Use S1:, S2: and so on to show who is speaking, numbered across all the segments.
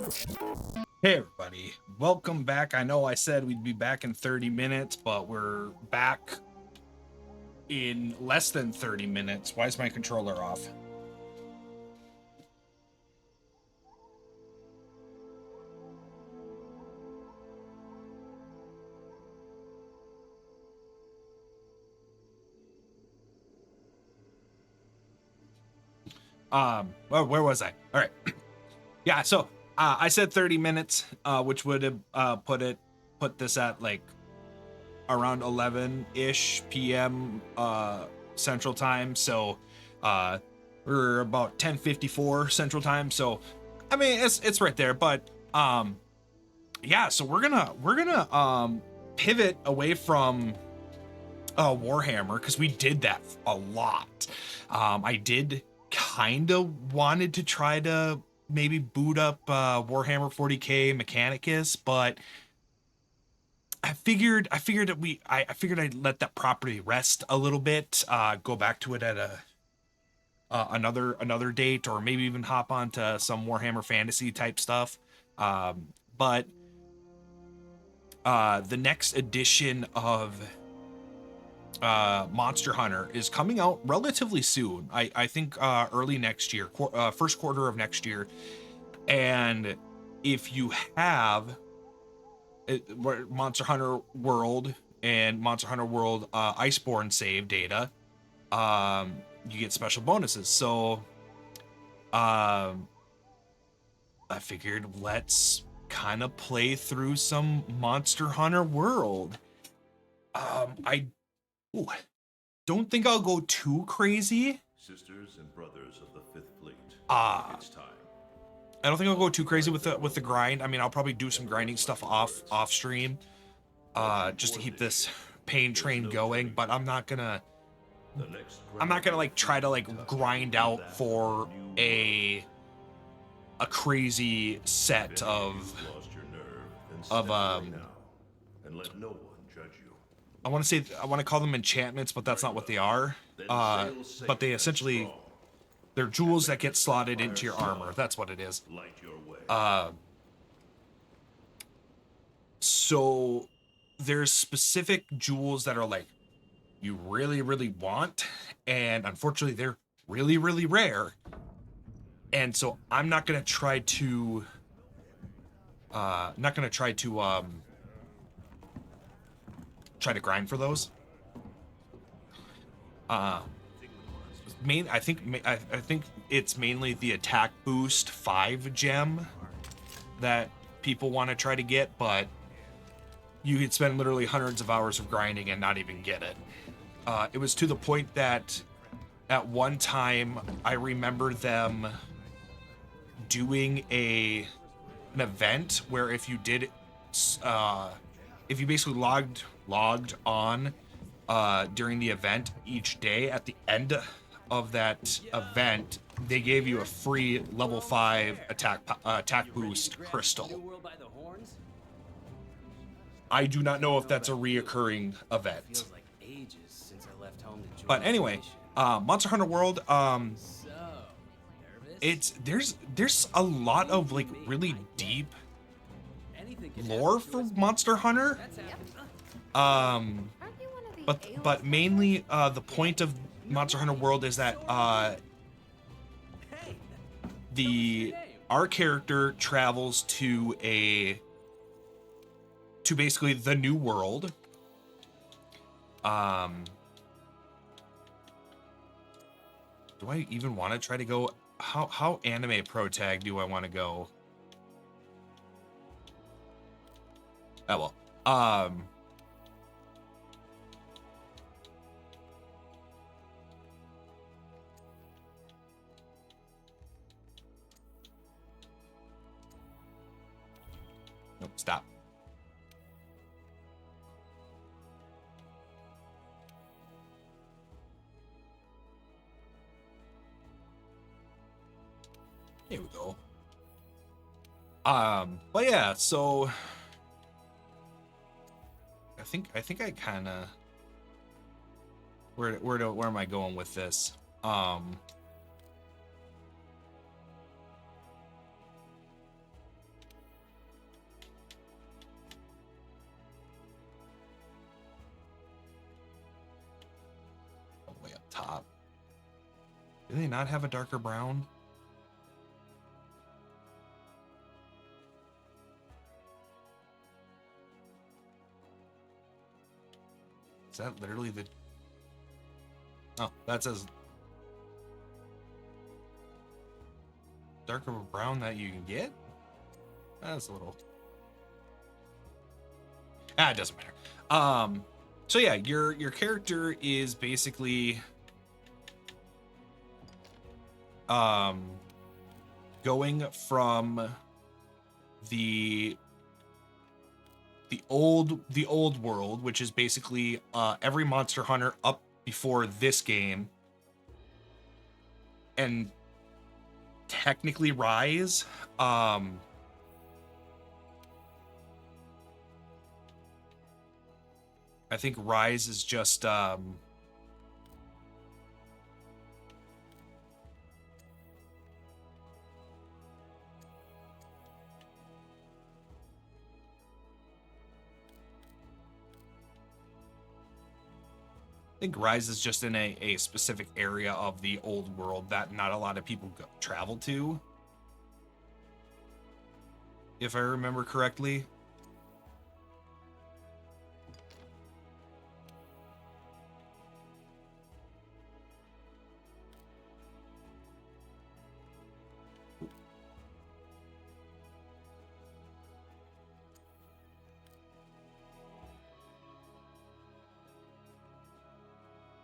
S1: Hey everybody, welcome back. I know I said we'd be back in 30 minutes, but we're back in less than 30 minutes. Why is my controller off? Well, where was I? All right. Yeah, so I said 30 minutes, which would have put this at like around 11-ish p.m. Central Time. So we're about 10:54 Central Time. So I mean, it's right there, but yeah, so we're gonna pivot away from Warhammer because we did that a lot. I did kind of wanted to try to maybe boot up Warhammer 40k Mechanicus, but I figured I'd let that property rest a little bit, go back to it at a another date, or maybe even hop onto some Warhammer Fantasy type stuff. But the next edition of Monster Hunter is coming out relatively soon. I think early next year, first quarter of next year. And if you have Monster Hunter World and Monster Hunter World Iceborne save data, you get special bonuses. So I figured let's kind of play through some Monster Hunter World. I don't think I'll go too crazy.
S2: Sisters and brothers of the Fifth Fleet, it's time.
S1: I don't think I'll go too crazy with the grind. I mean, I'll probably do some grinding stuff off stream, just to keep this pain train going. But I'm not gonna like try to like grind out for a crazy set of
S2: and let no one judge you.
S1: I want to call them enchantments, but that's not what they are. But they essentially, they're jewels that get slotted into your armor. That's what it is.
S2: Light your way.
S1: So there's specific jewels that are like you really want, and unfortunately they're really rare. And so I'm not gonna try to try to grind for those. I think it's mainly the attack boost 5 gem that people want to try to get, but you could spend literally hundreds of hours of grinding and not even get it. It was to the point that at one time I remember them doing an event where if you basically logged on during the event each day, at the end of that event they gave you a free level 5 attack boost crystal. I do not know if that's a reoccurring event, but anyway, Monster Hunter World, there's a lot of like really deep lore for Monster Hunter. But mainly the point of Monster Hunter World is that our character travels to basically the new world. Do I even want to try to go how anime pro tag do I want to go? Oh well. Nope, stop. Here we go. But yeah, so I think I kind of where am I going with this? top. Do they not have a darker brown? Is that literally the... Oh, that says darker brown that you can get? That's a little... it doesn't matter. So yeah, your character is basically going from the old world, which is basically every Monster Hunter up before this game, and technically Rise. I think Rise is just Rise is just in a specific area of the old world that not a lot of people travel to, if I remember correctly.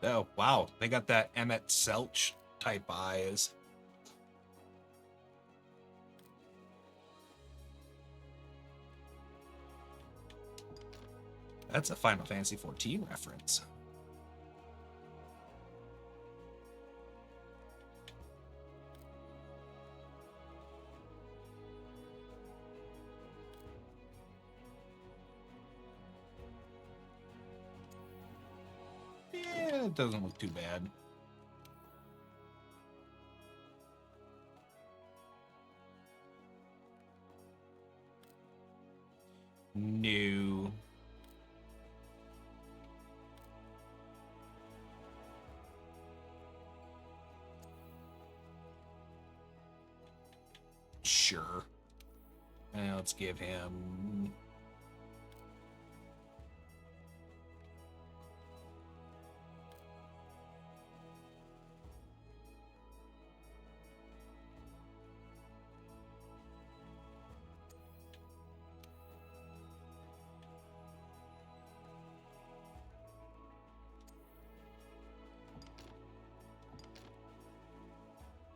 S1: Oh, wow. They got that Emmett Selch type eyes. That's a Final Fantasy XIV reference. Yeah, it doesn't look too bad. No. Sure. And let's give him...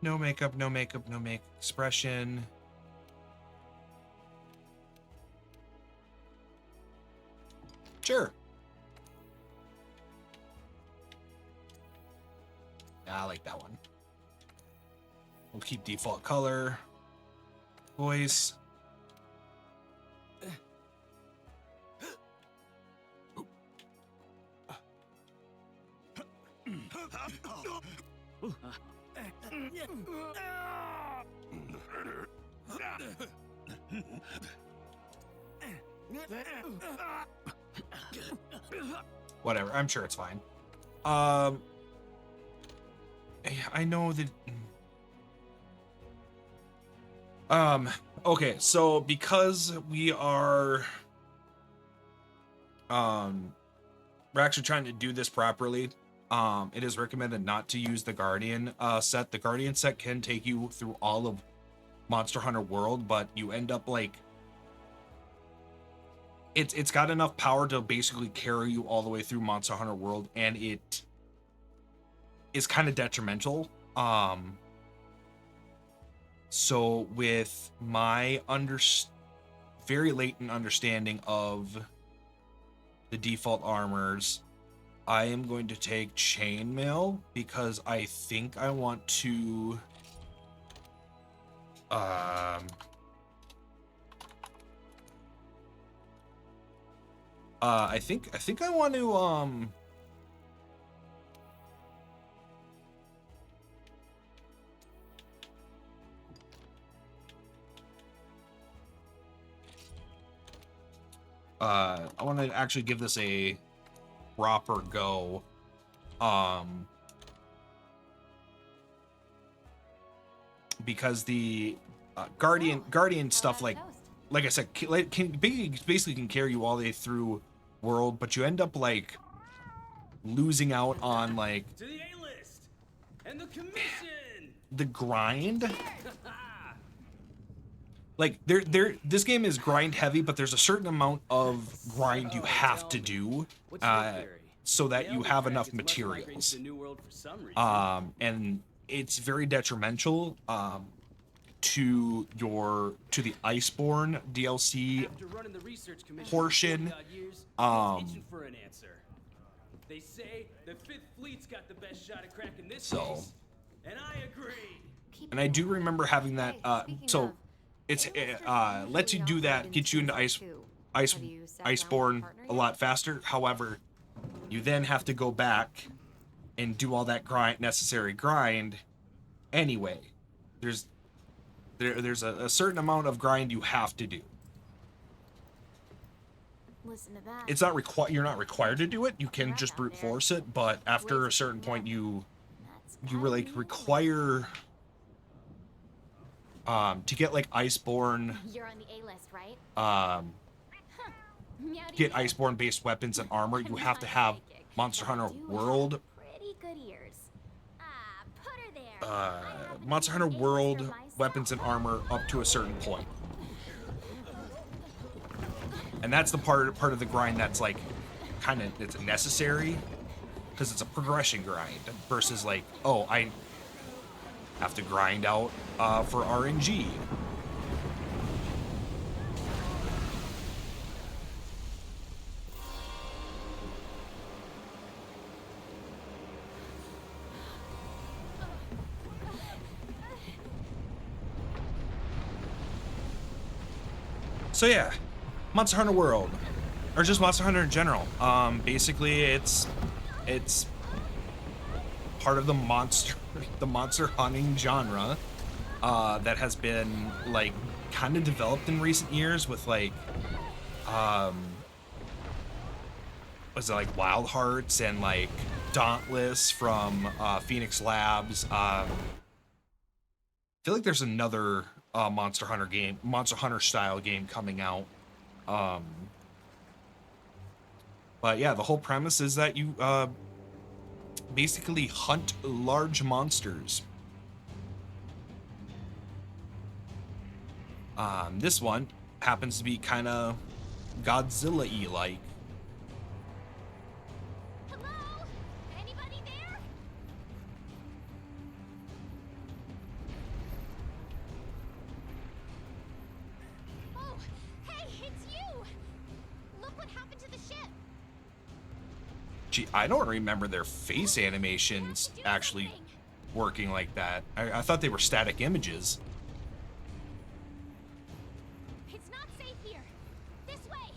S1: No makeup, no makeup, no make expression. Sure. I like that one. We'll keep default color. Voice. Whatever, I'm sure it's fine. I know that... Okay, so because we are... we're actually trying to do this properly, it is recommended not to use the Guardian set. The Guardian set can take you through all of Monster Hunter World, but you end up like... It's got enough power to basically carry you all the way through Monster Hunter World, and it is kind of detrimental. So with my very latent understanding of the default armors, I am going to take chainmail because I think I want to I think I want to I want to actually give this a proper go. because the guardian stuff, like I said, can basically can carry you all the way through world, but you end up like losing out on like
S3: To the A-list and the commission.
S1: the grind. Like this game is grind heavy, but there's a certain amount of grind you have to do so that you have enough materials. And it's very detrimental to the Iceborne DLC portion.
S3: They say the Fifth Fleet's got the best shot at cracking this
S1: So,
S3: case, and I agree.
S1: and I do remember having that. So it's lets you do that, get you into Iceborne a lot faster. However, you then have to go back and do all that necessary grind anyway. There's a certain amount of grind you have to do.
S4: Listen to that.
S1: It's not you're not required to do it. You can just brute force it, but after a certain point you really require to get like Iceborne.
S4: You're on the A-list, right?
S1: Get Iceborne based weapons and armor, you have to have Monster Hunter World.
S4: Pretty good ears. Put her there.
S1: Monster Hunter World weapons and armor up to a certain point. And that's the part of the grind that's like it's necessary, because it's a progression grind versus like, oh, I have to grind out for RNG. So yeah, Monster Hunter World, or just Monster Hunter in general. Basically, it's part of the monster hunting genre that has been like kind of developed in recent years with like was it like Wild Hearts and like Dauntless from Phoenix Labs. I feel like there's another Monster Hunter style game coming out. But yeah, the whole premise is that you basically hunt large monsters. This one happens to be kind of Godzilla-y like.
S4: Hello? Anybody there? Oh, hey, it's you! Look what happened to the ship.
S1: Gee, I don't remember their face animations actually working like that. I thought they were static images.
S4: It's not safe here. This way.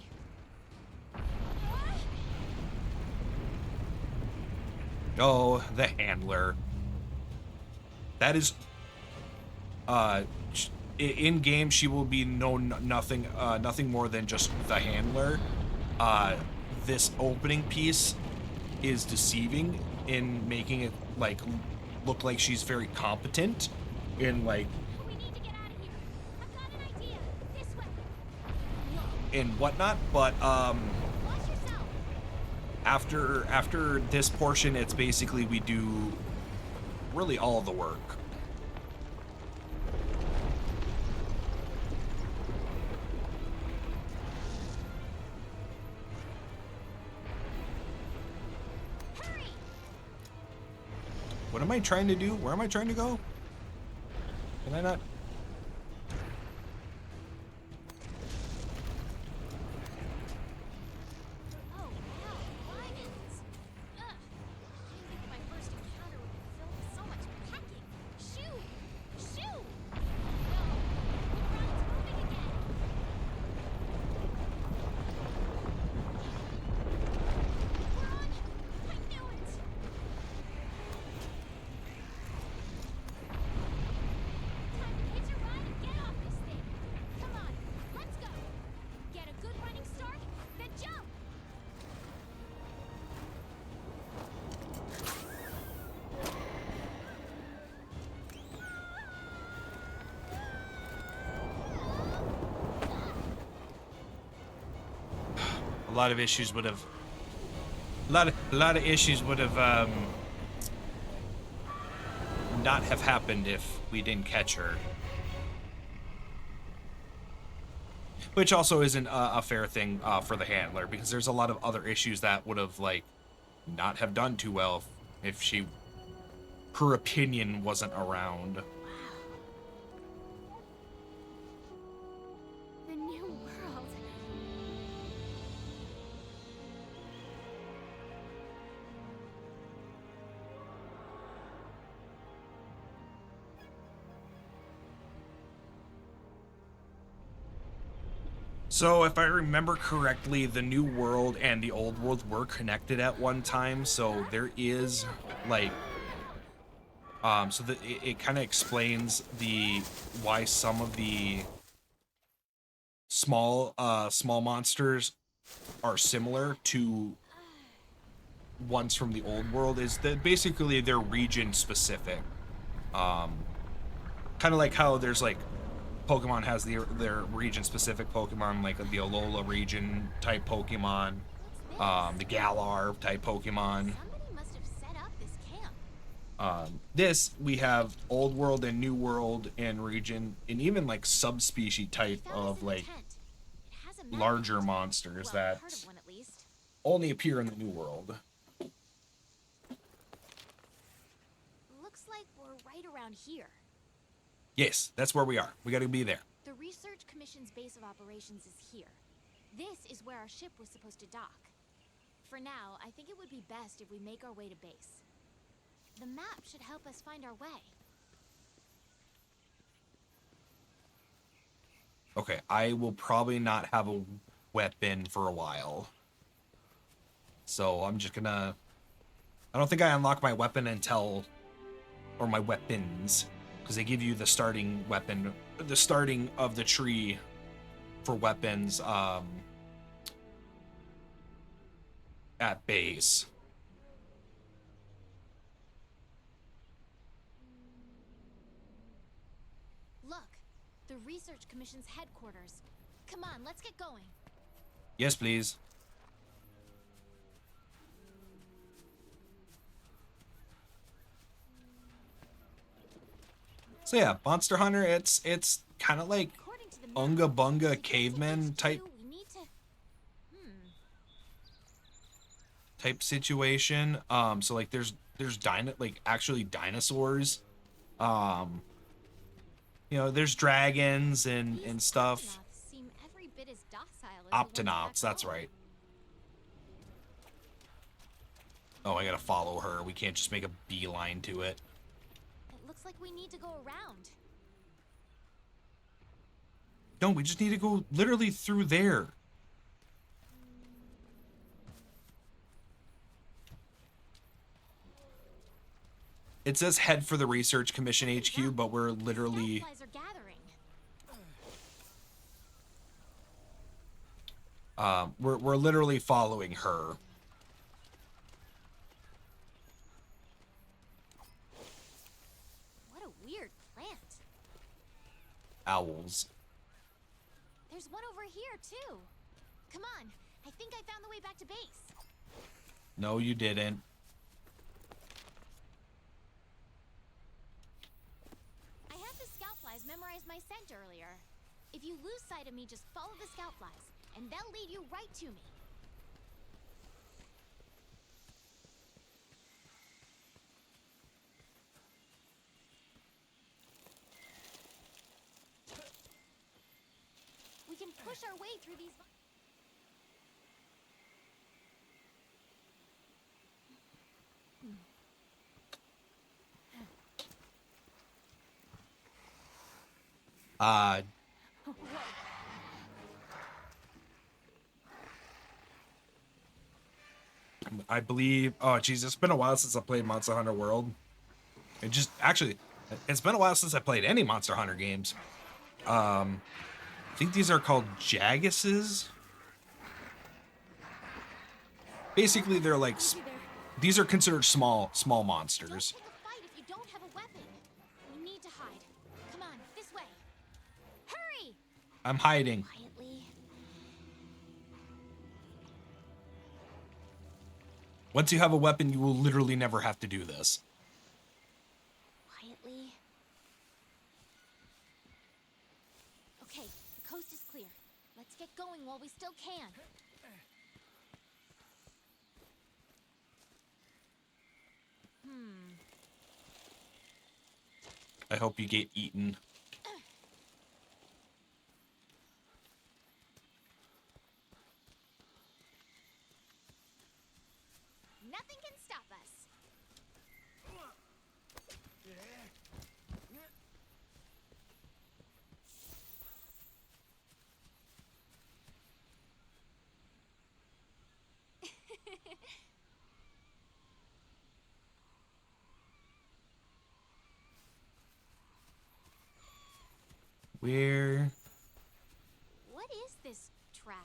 S1: Oh, the handler. That is, in game she will be nothing more than just the handler. This opening piece is deceiving in making it like look like she's very competent in like
S4: We need to get out of here. I've got an idea. This way.
S1: and whatnot, but
S4: Watch yourself.
S1: after this portion, it's basically we do really all the work.
S4: Hurry.
S1: What am I trying to do? Where am I trying to go? Can I not?
S4: Oh, hell, diamonds. Ugh. Can't think my first encounter would be filled with so much packing. Shoo! Shoo! No. The ground's moving again. We're on. I knew it. Time to
S1: lot of issues would have a lot of issues would have not have happened if we didn't catch her. Which also isn't a fair thing for the handler, because there's a lot of other issues that would have, like, not have done too well if her opinion wasn't around.
S4: The new world.
S1: So if I remember correctly, the new world and the old world were connected at one time, so there is, like, so that it kind of explains why some of the small monsters are similar to ones from the old world, is that basically they're region specific. Kind of like how there's, like, Pokemon has their region specific Pokemon, like the Alola region type Pokemon, the Galar type Pokemon.
S4: Somebody must have set up this camp.
S1: This we have old world and new world and region, and even like subspecies type of like larger monsters that only appear in the new world.
S4: Looks like we're right around here.
S1: Yes, that's where we are. We got to be there.
S4: The Research Commission's base of operations is here. This is where our ship was supposed to dock. For now, I think it would be best if we make our way to base. The map should help us find our way.
S1: Okay, I will probably not have a weapon for a while. So I'm just gonna... I don't think I unlock my weapon until... or my weapons. Because they give you the starting weapon, the starting of the tree for weapons at base.
S4: Look, the Research Commission's headquarters. Come on, let's get going.
S1: Yes, please. So yeah, Monster Hunter, it's kind of like Unga Bunga caveman type situation. So like there's actually dinosaurs. You know, there's dragons and stuff. Optonauts, that's right. Oh, I gotta follow her. We can't just make a beeline to it.
S4: Looks like we need to go around.
S1: No, we just need to go literally through there. It says head for the Research Commission HQ, but we're literally... we're literally following her. Owls.
S4: There's one over here, too. Come on. I think I found the way back to base.
S1: No, you didn't.
S4: I had the scout flies memorize my scent earlier. If you lose sight of me, just follow the scout flies, and they'll lead you right to me. Push our way through these.
S1: I believe. Oh, geez, it's been a while since I played Monster Hunter World. It's been a while since I played any Monster Hunter games. I think these are called Jaguses. Basically, they're like, these are considered small monsters.
S4: Don't pick a fight if you don't have a weapon. We need to hide. Come on, this way. Hurry!
S1: I'm hiding.
S4: Quietly.
S1: Once you have a weapon, you will literally never have to do this.
S4: Quietly. Okay, the coast is clear. Let's get going while we still can.
S1: I hope you get eaten.
S4: Nothing can stop us.
S1: Where?
S4: What is this track?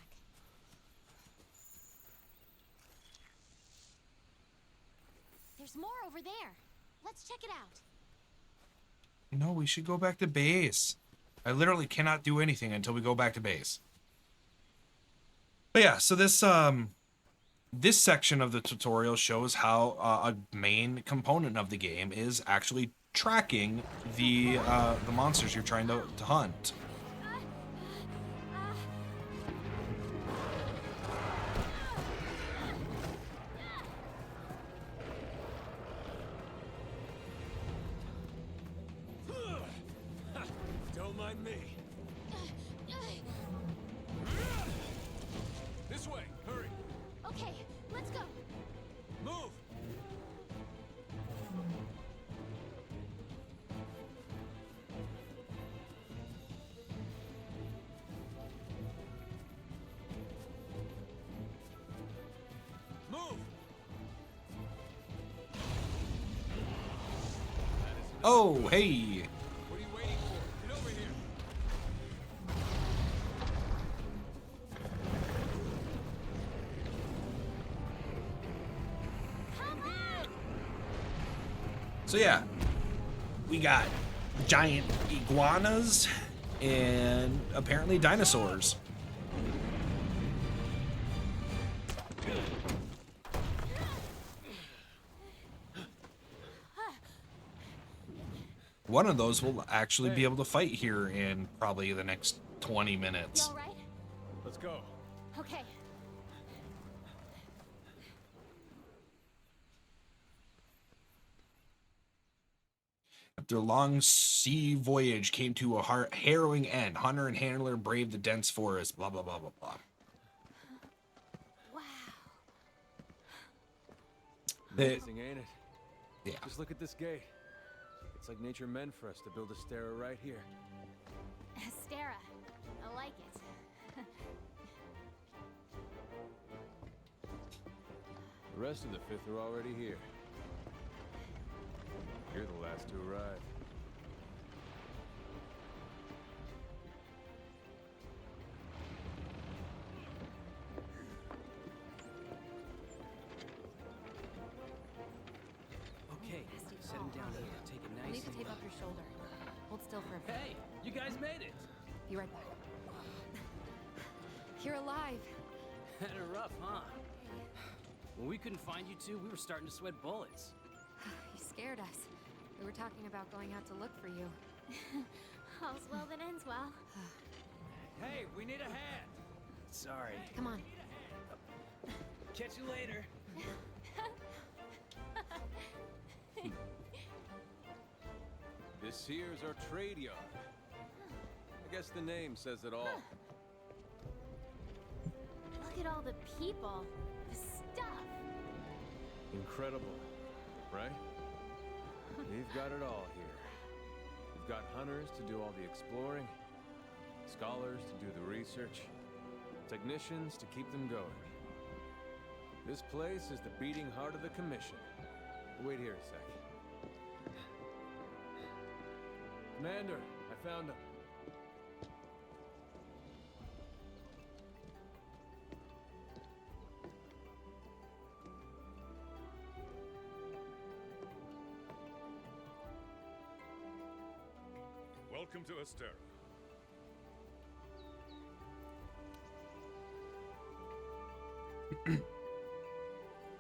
S4: There's more over there. Let's check it out.
S1: No, we should go back to base. I literally cannot do anything until we go back to base. But yeah, so this section of the tutorial shows how a main component of the game is actually tracking the monsters you're trying to hunt.
S3: Don't mind me. This way, hurry.
S4: Okay, let's go.
S3: Move. Move.
S1: Oh, hey.
S3: What are you waiting for? Get over here.
S4: Come on!
S1: So yeah, we got giant iguanas and apparently dinosaurs. One of those will actually be able to fight here in probably the next 20
S4: You
S1: minutes.
S4: all right?
S3: Let's go.
S4: Okay.
S1: After a long sea voyage came to a harrowing end. Hunter and Handler braved the dense forest, blah, blah, blah, blah, blah.
S4: Wow.
S3: Amazing, ain't it?
S1: Yeah.
S3: Just look at this gate. It's like nature meant for us to build a stair right here.
S4: Stara. I like it.
S3: The rest of the fifth are already here. You're the last to arrive.
S5: Okay, set him down here. Take it nice
S6: Leave the
S5: and
S6: tape
S5: low.
S6: up your shoulder. Hold still for a bit.
S5: Hey, you guys made it.
S6: Be right back. You're alive.
S5: Had it rough, huh? When we couldn't find you two, we were starting to sweat bullets.
S6: You scared us. We were talking about going out to look for you.
S4: All's well that ends well.
S3: Hey, we need a hand.
S5: Sorry.
S6: Come on.
S5: Catch you later.
S3: This here's our trade yard. I guess the name says it all.
S4: Look at all the people. The stuff.
S3: Incredible, right? We've got it all here. We've got hunters to do all the exploring, scholars to do the research, technicians to keep them going. This place is the beating heart of the Commission. Wait here a sec. Commander, I found him.
S2: Welcome to Astera.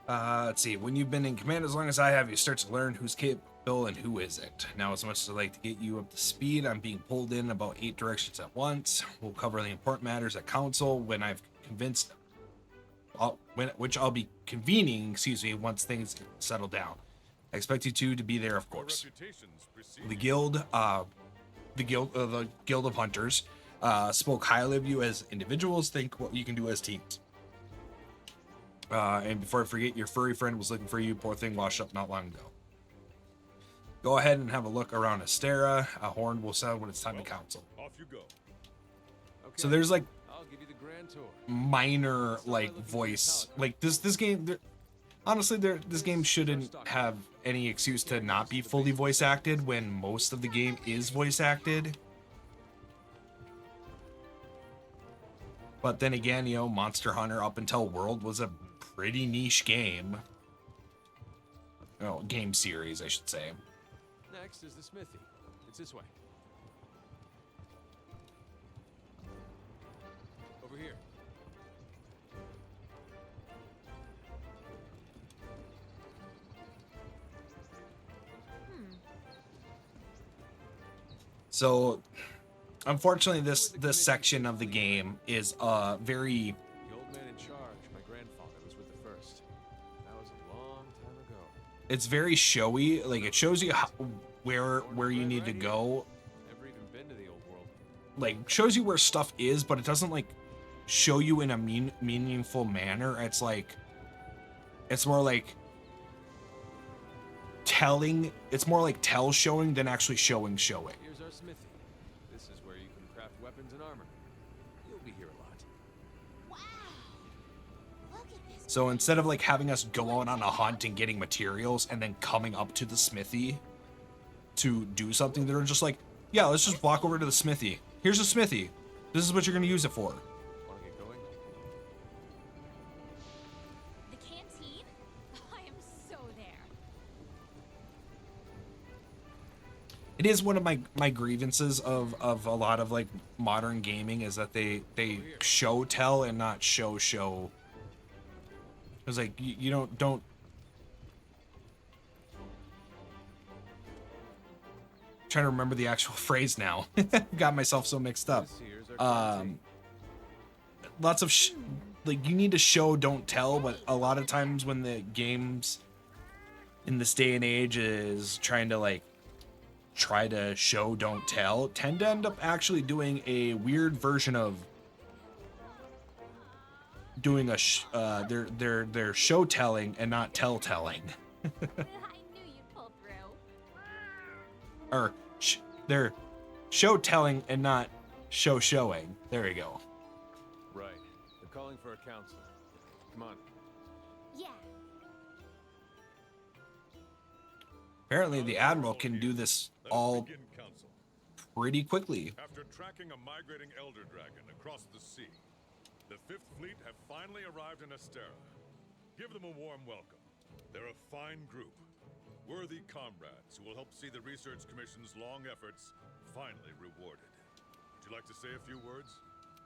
S1: Let's see. When you've been in command as long as I have, you start to learn who's capable and who isn't. Now, as much as I'd like to get you up to speed, I'm being pulled in about 8 directions at once. We'll cover the important matters at council when I've convinced, which I'll be convening, once things settle down. I expect you two to be there, of course. The guild of hunters spoke highly of you as individuals. Think what you can do as teams. And before I forget, your furry friend was looking for you. Poor thing washed up not long ago. Go ahead and have a look around Astera. A horn will sound when it's time to council.
S2: Off you go.
S3: Okay,
S1: So there's like
S3: I'll give you the grand tour.
S1: minor like voice, like this game. Honestly, this game shouldn't have any excuse to not be fully voice acted when most of the game is voice acted. But then again, you know, Monster Hunter up until World was a pretty niche game. Oh, game series, I should say.
S3: Next is the smithy. It's this way. Over here.
S1: So, unfortunately, this section of the game is very.
S3: The old man in charge, my grandfather, was with the first. That was a long time ago.
S1: It's very showy. Like it shows you how, where you need to go.
S3: Never even been to the old world.
S1: Like shows you where stuff is, but it doesn't like show you in a meaningful manner. It's like it's more like telling. It's more like showing than actually showing.
S3: Here's our smithy. This is where you can craft weapons and armor. You'll be here a lot.
S4: Wow. Look at this.
S1: So instead of like having us go out on a hunt and getting materials and then coming up to the smithy to do something, they're just like, yeah, let's just walk over to the smithy. Here's a smithy. This is what you're gonna use it for.
S3: Want to get going?
S4: The canteen? I am so there.
S1: It is one of my grievances of a lot of like modern gaming is that they show tell and not show. It's like you don't. Trying to remember the actual phrase now. Got myself so mixed up.
S3: This here's our canteen.
S1: Lots of like you need to show don't tell, but a lot of times when the games in this day and age is trying to show don't tell, tend to end up actually doing a weird version of doing they're show telling and not tell telling.
S4: I knew you'd pull through.
S1: Or they're show telling and not showing. There you go.
S3: Right. They're calling for a council. Come on.
S4: Yeah.
S1: Apparently the Admiral can do this
S2: Let us
S1: all
S2: begin council.
S1: pretty quickly.
S2: After tracking a migrating Elder Dragon across the sea, the Fifth Fleet have finally arrived in Astera. Give them a warm welcome. They're a fine group. Worthy comrades who will help see the Research Commission's long efforts finally rewarded. Would you like to say a few words?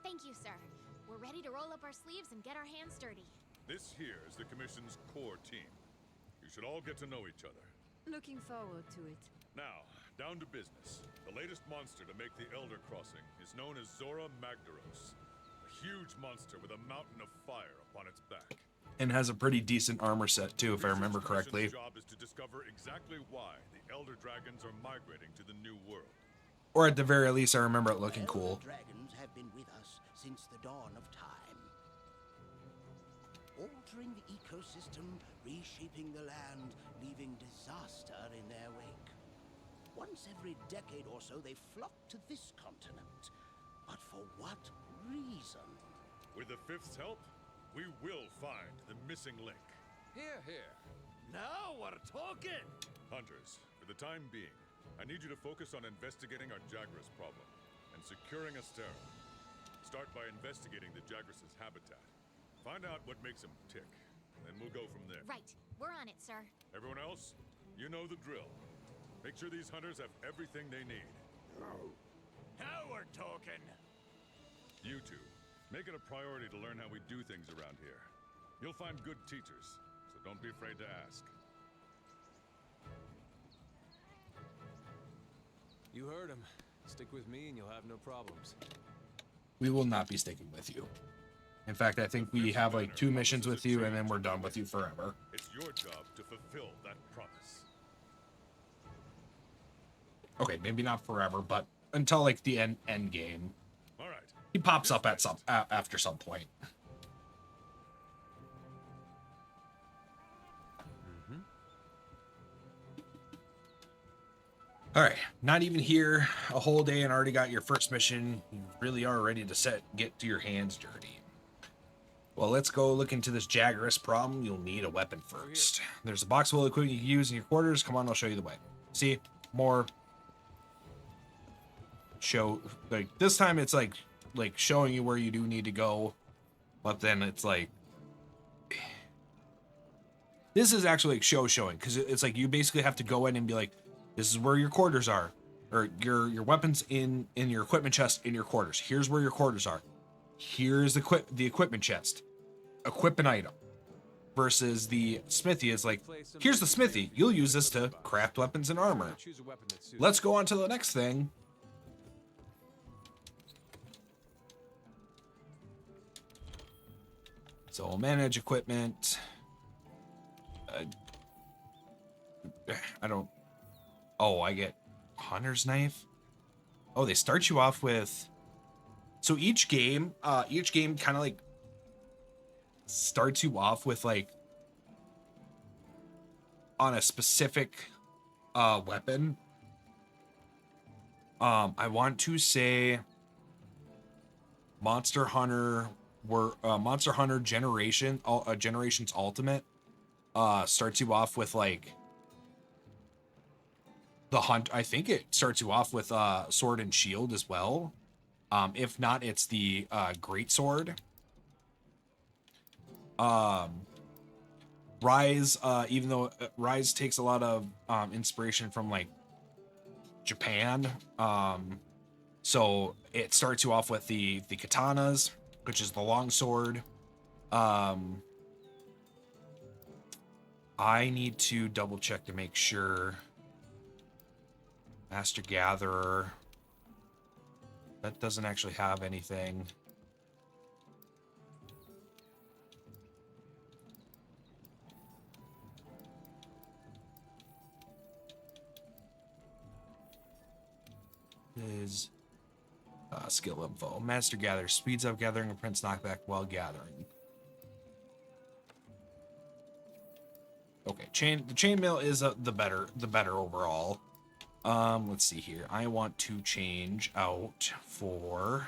S4: Thank you, sir. We're ready to roll up our sleeves and get our hands dirty.
S2: This here is the Commission's core team. You should all get to know each other.
S6: Looking forward to it.
S2: Now, down to business. The latest monster to make the Elder Crossing is known as Zora Magdaros. A huge monster with a mountain of fire upon its back.
S1: And has a pretty decent armor set too, if I remember correctly.
S2: Research Commission's job is to discover exactly why the Elder Dragons are migrating to the New World.
S1: Or at the very least, I remember it looking cool.
S7: Elder dragons have been with us since the dawn of time. Altering the ecosystem, reshaping the land, leaving disaster in their wake. Once every decade or so, they flock to this continent. But for what reason?
S2: With the Fifth's help, we will find the missing link.
S3: Here, here. Now we're talking.
S2: Hunters, for the time being, I need you to focus on investigating our Jagras problem and securing Astera. Start by investigating the Jagras' habitat. Find out what makes them tick, and then we'll go from there.
S4: Right. We're on it, sir.
S2: Everyone else, you know the drill. Make sure these hunters have everything they need.
S3: Now we're talking.
S2: You two, make it a priority to learn how we do things around here. You'll find good teachers, so Don't be afraid to ask.
S3: You heard him. Stick with me and you'll have no problems.
S1: We will not be sticking with you. In fact, I think we have like 2 missions with you, and then we're done with you forever.
S2: It's your job to fulfill that promise.
S1: Okay, maybe not forever, but until like the end game.
S2: All right.
S1: He pops up at some after some point. All right, not even here a whole day and already got your first mission. You really are ready to get to your hands dirty. Well, let's go look into this Jaggerus problem. You'll need a weapon first. There's a box full of equipment you can use in your quarters. Come on, I'll show you the way. See, more show, like this time it's like showing you where you do need to go, but then it's like this is actually like showing, because it's like you basically have to go in and be like, this is where your quarters are, or your weapons in your equipment chest in your quarters. Here's where your quarters are. Here's the equipment chest. Equip an item. Versus the smithy is like, here's the smithy. You'll use this to craft weapons and armor. Let's go on to the next thing. So we'll manage equipment. I don't. Oh, I get hunter's knife. Oh, they start you off with. So each game kind of like starts you off with like on a specific weapon. I want to say Monster Hunter Generations Ultimate starts you off with like the hunt. I think it starts you off with sword and shield as well. If not, it's the great sword. Rise, even though Rise takes a lot of inspiration from like Japan, so it starts you off with the katanas, which is the long sword. I need to double check to make sure. Master Gatherer. That doesn't actually have anything. Is skill info. Master Gatherer speeds up gathering and prints knockback while gathering. Okay, the chainmail is the better overall. Let's see here. I want to change out for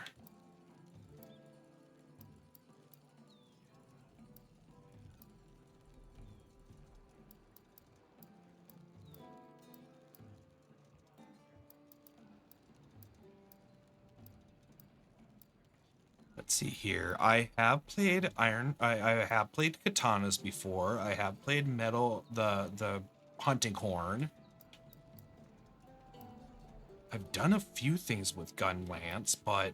S1: let's see here. I have played iron. I have played katanas before. I have played metal, the hunting horn. I've done a few things with gun lance, but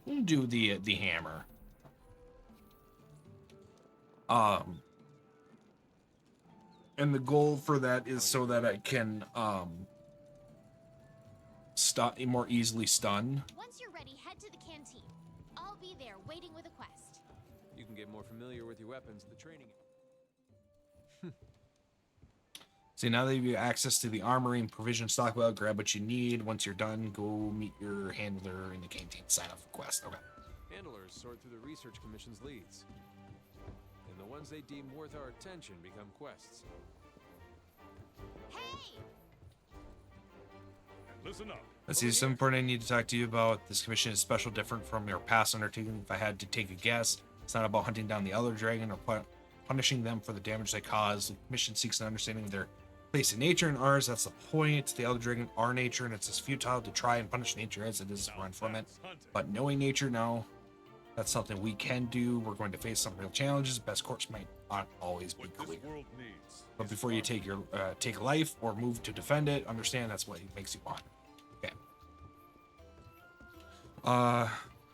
S1: we'll do the hammer. And the goal for that is so that I can more easily stun.
S4: Once you're ready, head to the canteen. I'll be there waiting with a quest.
S3: You can get more familiar with your weapons at the training.
S1: See, now that you have access to the armory and provision stockpile, grab what you need. Once you're done, go meet your handler in the canteen. Sign up for quest. Okay.
S3: Handlers sort through the research commission's leads, and the ones they deem worth our attention become quests.
S4: Hey!
S2: Listen up.
S1: Let's see, something important I need to talk to you about. This commission is special, different from your past undertaking. If I had to take a guess, it's not about hunting down the Elder Dragon or punishing them for the damage they cause. The commission seeks an understanding of their place in nature and ours. That's the point. The Elder Dragon are nature, and it's as futile to try and punish nature as it is to run from it. But knowing nature now, that's something we can do. We're going to face some real challenges. Best course might always be
S2: What
S1: clear.
S2: this world needs.
S1: But
S2: is
S1: before you take your take life or move to defend it, understand that's what it makes you want. Okay.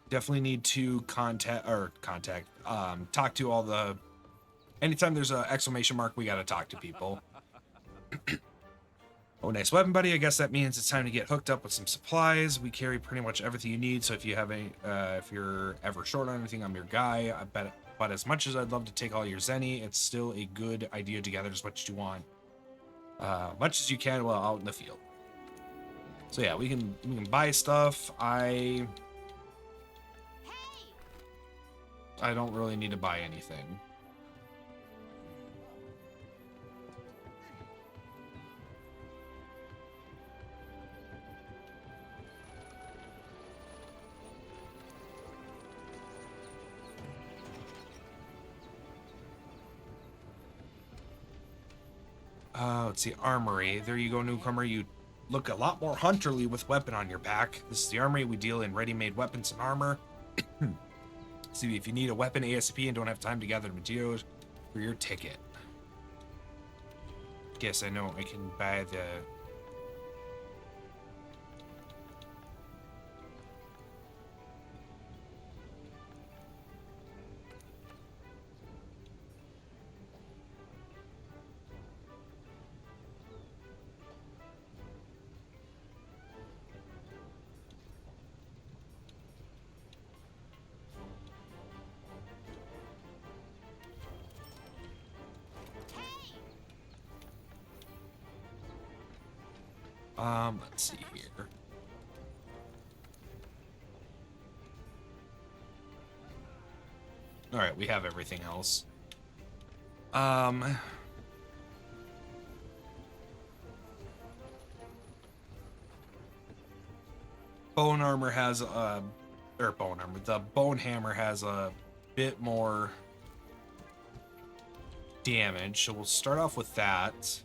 S1: Definitely need to talk to all the. Anytime there's an exclamation mark, we gotta talk to people. Oh, nice weapon, buddy. I guess that means it's time to get hooked up with some supplies. We carry pretty much everything you need. So if you have if you're ever short on anything, I'm your guy. I bet. But as much as I'd love to take all your zenny, it's still a good idea to gather as much as you want, much as you can while out in the field. So yeah, we can buy stuff. I don't really need to buy anything. Let's see, armory. There you go, newcomer. You look a lot more hunterly with weapon on your back. This is the armory. We deal in ready-made weapons and armor. See if you need a weapon ASAP and don't have time to gather the materials for your ticket. Guess I know I can buy the... let's see here. All right, we have everything else. Bone armor has or bone armor. The bone hammer has a bit more damage, so we'll start off with that.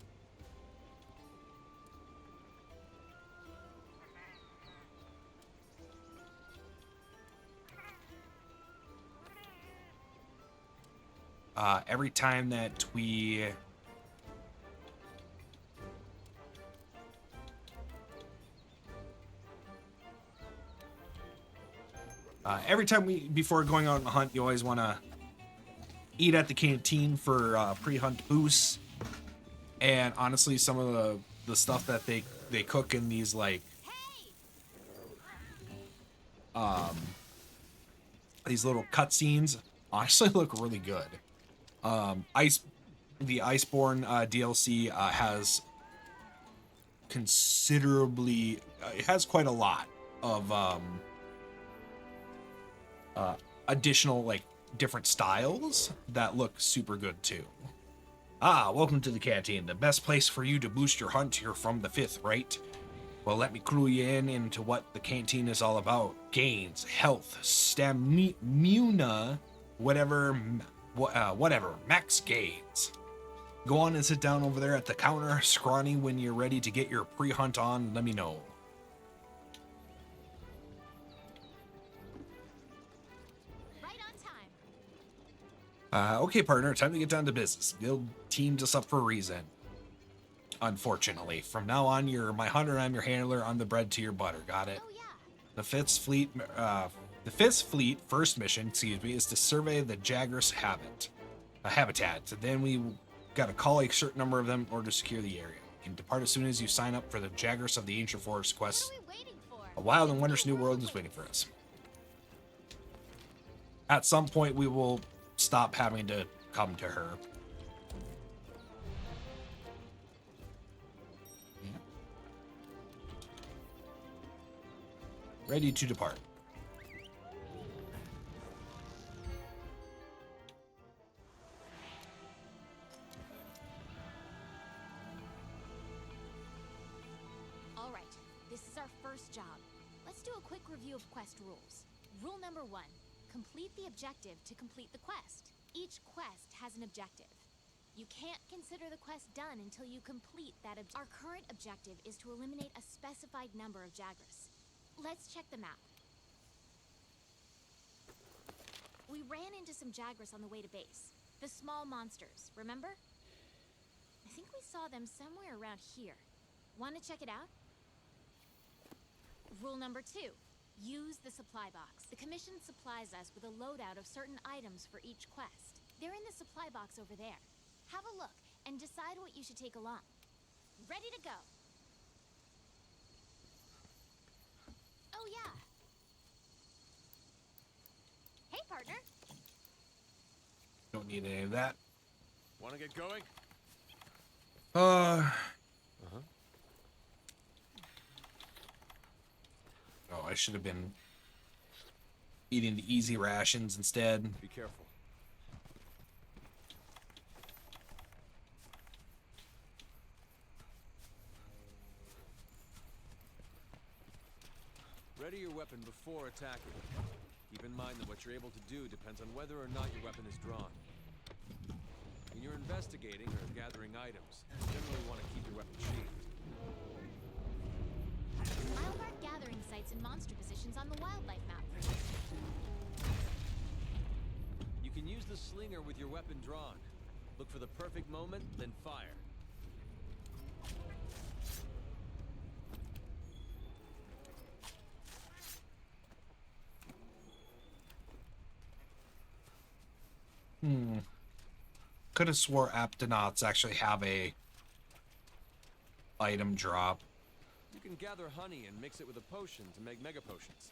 S1: Every time that we before going out on a hunt, you always want to eat at the canteen for pre-hunt boosts. And honestly, some of the stuff that they cook in these like these little cutscenes honestly look really good. The Iceborne DLC has considerably, it has quite a lot of additional like different styles that look super good too. Welcome to the canteen, the best place for you to boost your hunt. You're from the 5th, right? Well, let me clue you into what the canteen is all about. Gains, health, stamina, whatever, max gains. Go on and sit down over there at the counter, scrawny. When you're ready to get your pre-hunt on, let me know.
S4: Right on time.
S1: Okay, partner, time to get down to business. Guild teamed us up for a reason. Unfortunately, from now on, you're my hunter and I'm your handler. I'm the bread to your butter. Got it?
S4: Oh yeah.
S1: The Fifth Fleet first mission, is to survey the Jagras habitat. So then we got to call a certain number of them in order to secure the area. You can depart as soon as you sign up for the Jagras of the Ancient Forest quest.
S4: What are we waiting for?
S1: A wild and wondrous new world is waiting for us. At some point, we will stop having to come to her. Ready to depart.
S4: All right, this is our first job. Let's do a quick review of quest rules. Rule number 1, complete the objective to complete the quest. Each quest has an objective. You can't consider the quest done until you complete that objective. Our current objective is to eliminate a specified number of Jagras. Let's check the map. We ran into some Jagras on the way to base. The small monsters, remember? I think we saw them somewhere around here. Want to check it out? Rule number 2. Use the supply box. The Commission supplies us with a loadout of certain items for each quest. They're in the supply box over there. Have a look and decide what you should take along. Ready to go. Oh yeah. Hey, partner.
S1: Don't need any of that.
S3: Want to get going?
S1: Oh, I should have been eating the easy rations instead.
S3: Be careful. Ready your weapon before attacking. Keep in mind that what you're able to do depends on whether or not your weapon is drawn. When you're investigating or gathering items, you generally want to keep your weapon sheathed.
S4: I'll mark gathering sites and monster positions on the wildlife map.
S3: You can use the slinger with your weapon drawn. Look for the perfect moment, then fire.
S1: Could have swore Aptonauts actually have a item drop.
S3: You can gather honey and mix it with a potion to make mega potions.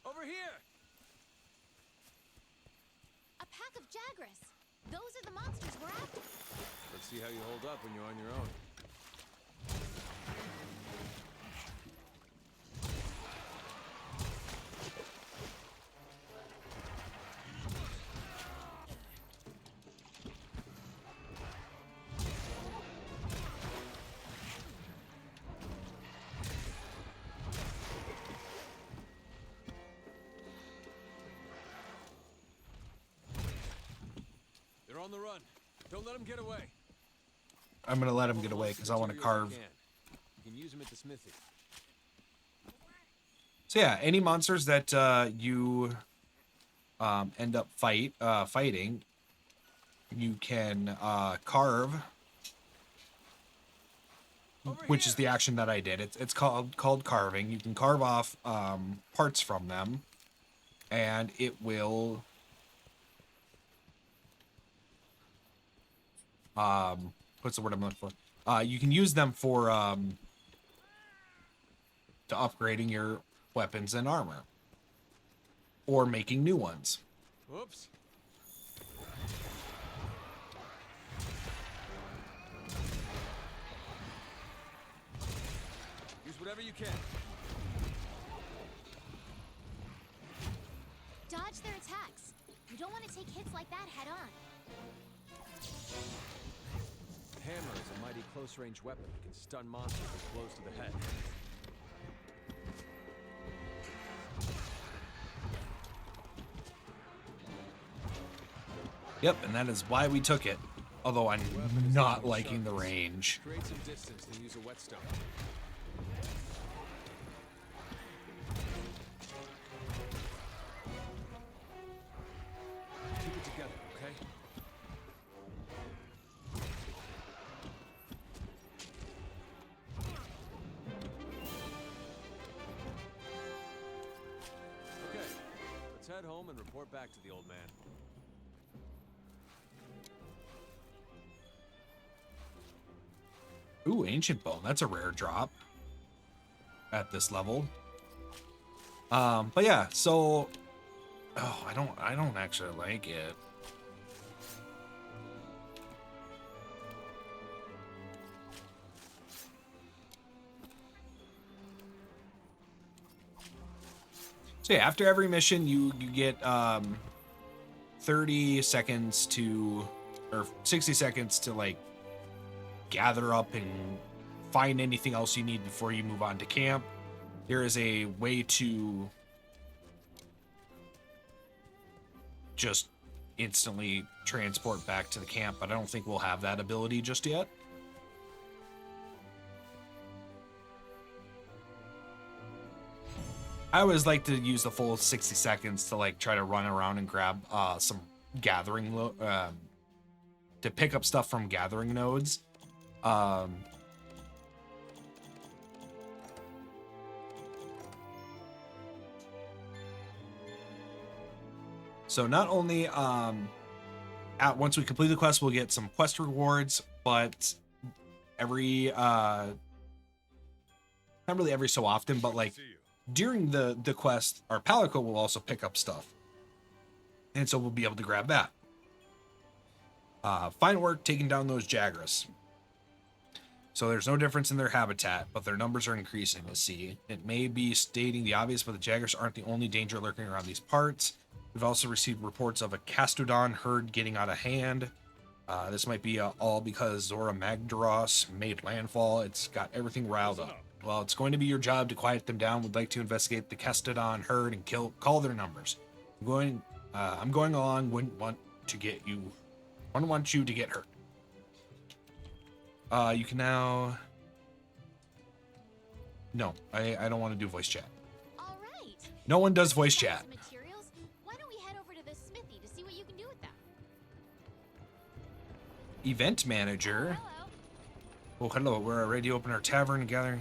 S3: Over here!
S4: A pack of Jagras. Those are the monsters we're after.
S3: Let's see how you hold up when you're on your own. They're on the run. Don't let them get away.
S1: I'm gonna let him get away because I want to carve.
S3: You can use them at the smithy.
S1: So yeah, any monsters that you end up fighting, you can carve, which is the action that I did. It's called carving. You can carve off parts from them, and it will what's the word I'm looking for? You can use them for to upgrading your weapons and armor, or making new ones.
S3: Whoops. Use whatever you can.
S4: Dodge their attacks. You don't want to take hits like that head on.
S3: The hammer is a mighty close-range weapon that can stun monsters with blows to the head.
S1: Yep, and that is why we took it. Although I'm not liking the range.
S3: Create some distance, then use a whetstone. Keep it together, okay? Okay, let's head home and report back to the old man.
S1: Ooh, Ancient Bone. That's a rare drop at this level. But yeah, so I don't actually like it. So yeah, after every mission you get 30 seconds to, or 60 seconds to like gather up and find anything else you need before you move on to camp. There is a way to just instantly transport back to the camp, but I don't think we'll have that ability just yet. I always like to use the full 60 seconds to like try to run around and grab some gathering to pick up stuff from gathering nodes. So not only once we complete the quest, we'll get some quest rewards, but every not really every so often, but like during the quest, our Palico will also pick up stuff, and so we'll be able to grab that. Fine work taking down those Jagras. So there's no difference in their habitat, but their numbers are increasing. Let's see. It may be stating the obvious, but the Jagras aren't the only danger lurking around these parts. We've also received reports of a Castodon herd getting out of hand. This might be all because Zora Magdaros made landfall. It's got everything riled up. Well, it's going to be your job to quiet them down. We'd like to investigate the Castodon herd and call their numbers. I'm going along. Wouldn't want you to get hurt. You can now. No, I don't want to do voice chat.
S4: All right.
S1: No one does voice
S4: Got
S1: chat.
S4: some materials. Why don't we head over to the smithy to see what you can do with them?
S1: Event manager.
S4: Hello.
S1: Oh, hello. We're ready to open our tavern and gathering.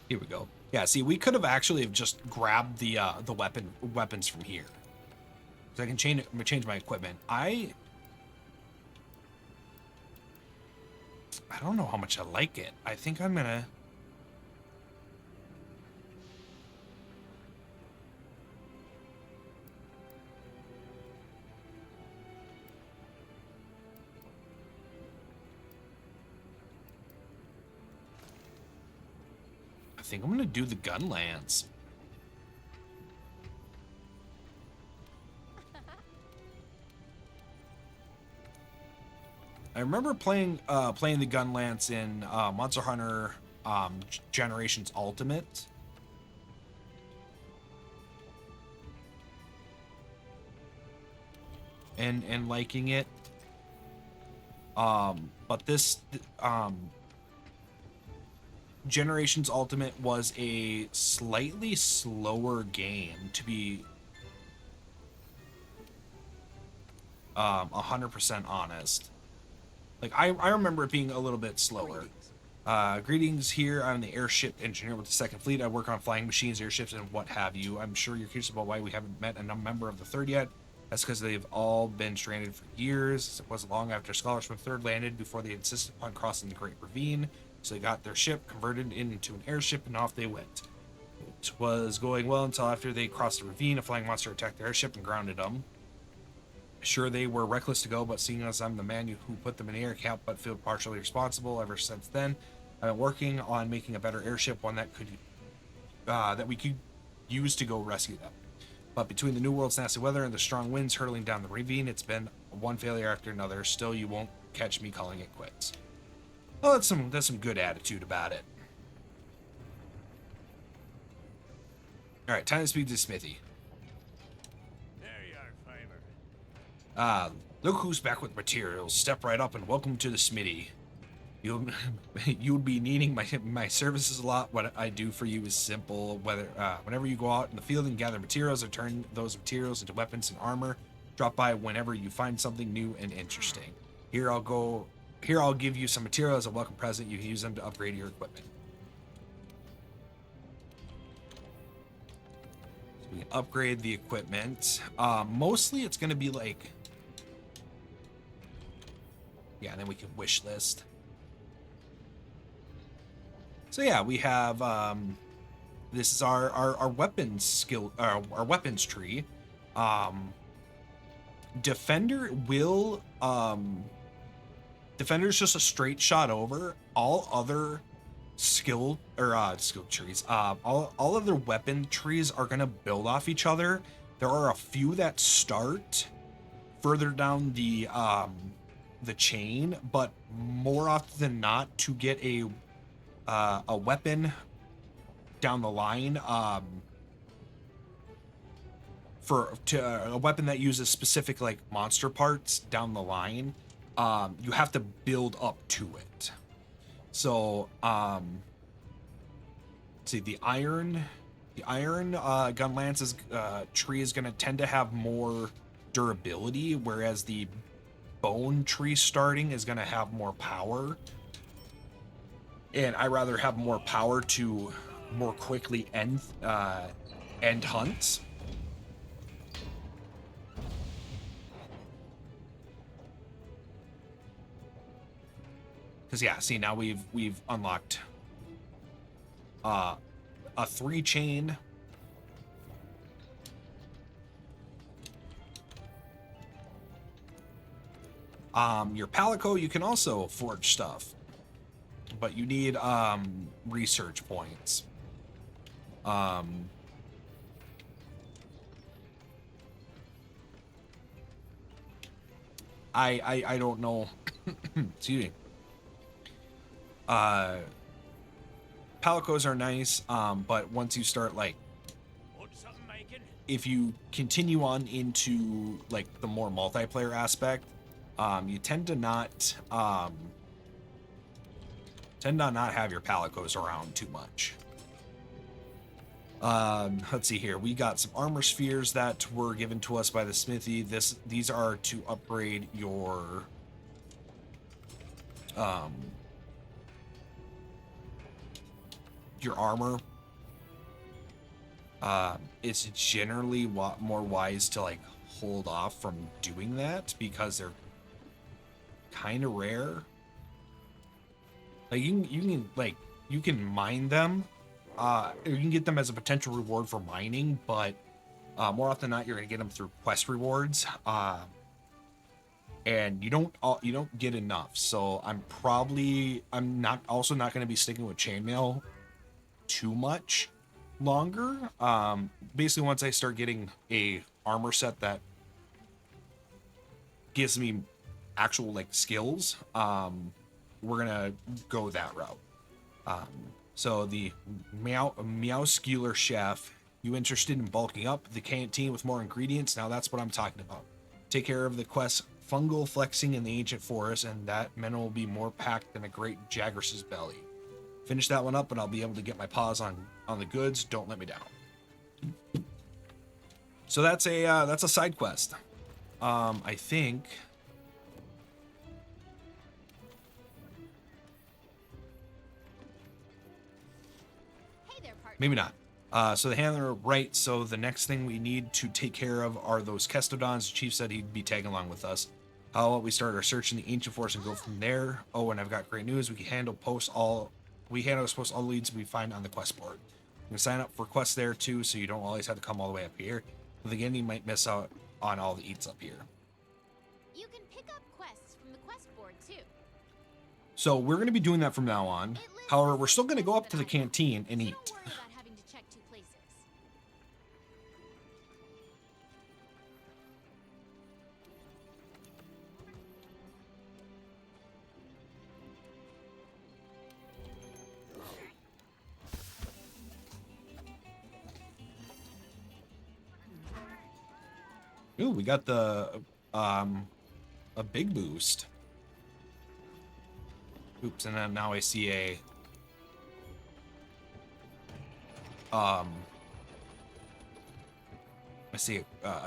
S1: Here we go. Yeah, see, we could have actually just grabbed the weapons from here. So I can change my equipment. I don't know how much I like it. I think I'm gonna. I think I'm gonna do the gun lance. I remember playing the gun lance in Monster Hunter Generations Ultimate. And liking it. But this Generations Ultimate was a slightly slower game, to be 100% honest. Like, I remember it being a little bit slower. Greetings, here. I'm the airship engineer with the Second Fleet. I work on flying machines, airships, and what have you. I'm sure you're curious about why we haven't met a member of the Third yet. That's because they've all been stranded for years. It wasn't long after scholars from Third landed before they insisted upon crossing the Great Ravine. So they got their ship converted into an airship, and off they went. It was going well until after they crossed the ravine, a flying monster attacked the airship and grounded them. Sure, they were reckless to go, but seeing as I'm the man who put them in the air, can't but feel partially responsible. Ever since then, I've been working on making a better airship, one that we could use to go rescue them. But between the New World's nasty weather and the strong winds hurtling down the ravine, it's been one failure after another. Still, you won't catch me calling it quits. Well, that's some good attitude about it. All right, time to speak to Smithy.
S3: There you are, Fimer.
S1: Look who's back with materials. Step right up and welcome to the smithy. You'll be needing my services a lot. What I do for you is simple. Whenever you go out in the field and gather materials or turn those materials into weapons and armor, drop by whenever you find something new and interesting. Here I'll give you some material as a welcome present. You can use them to upgrade your equipment. So we can upgrade the equipment. Mostly it's going to be like... Yeah, and then we can wish list. So yeah, we have... this is our weapons skill... our weapons tree. Defender will... Defender's just a straight shot over. All other skill trees, all other weapon trees are gonna build off each other. There are a few that start further down the chain, but more often than not, to get a weapon down the line, a weapon that uses specific like monster parts down the line, you have to build up to it. So see, the iron gun lance's tree is going to tend to have more durability, whereas the bone tree starting is going to have more power. And I rather have more power to more quickly end hunts. Because yeah, see, now we've unlocked a 3-chain. Your Palico, you can also forge stuff, but you need research points. I don't know. Excuse me. Palicos are nice, but once you start like, if you continue on into like the more multiplayer aspect, you tend to not have your Palicos around too much. Let's see here. We got some armor spheres that were given to us by the smithy. These are to upgrade your armor. It's generally more wise to like hold off from doing that because they're kind of rare. Like you can mine them. You can get them as a potential reward for mining, but more often than not, you're gonna get them through quest rewards. And you don't get enough. So I'm not gonna be sticking with chainmail too much longer. Basically, once I start getting a armor set that gives me actual like skills, we're gonna go that route. So the Meowscular Chef, you interested in bulking up the canteen with more ingredients? Now that's what I'm talking about. Take care of the quest Fungal Flexing in the Ancient Forest, and that men will be more packed than a great Jaggers's belly. Finish that one up and I'll be able to get my paws on the goods. Don't let me down. So that's a side quest. I think
S4: Hey there, partner.
S1: maybe not. So the handler, right? So the next thing we need to take care of are those Kestodons. The chief said he'd be tagging along with us. How about we start our search in the Ancient Forest and go from there? Oh, and I've got great news. We handle all leads we find on the quest board. You can sign up for quests there too, so you don't always have to come all the way up here. But again, you might miss out on all the eats up here.
S4: You can pick up quests from the quest board too.
S1: So we're going to be doing that from now on. However, we're still going to go up to the canteen and
S4: So
S1: eat.
S4: don't worry about having to check 2 places.
S1: Ooh, we got the a big boost. Oops, and then now I see a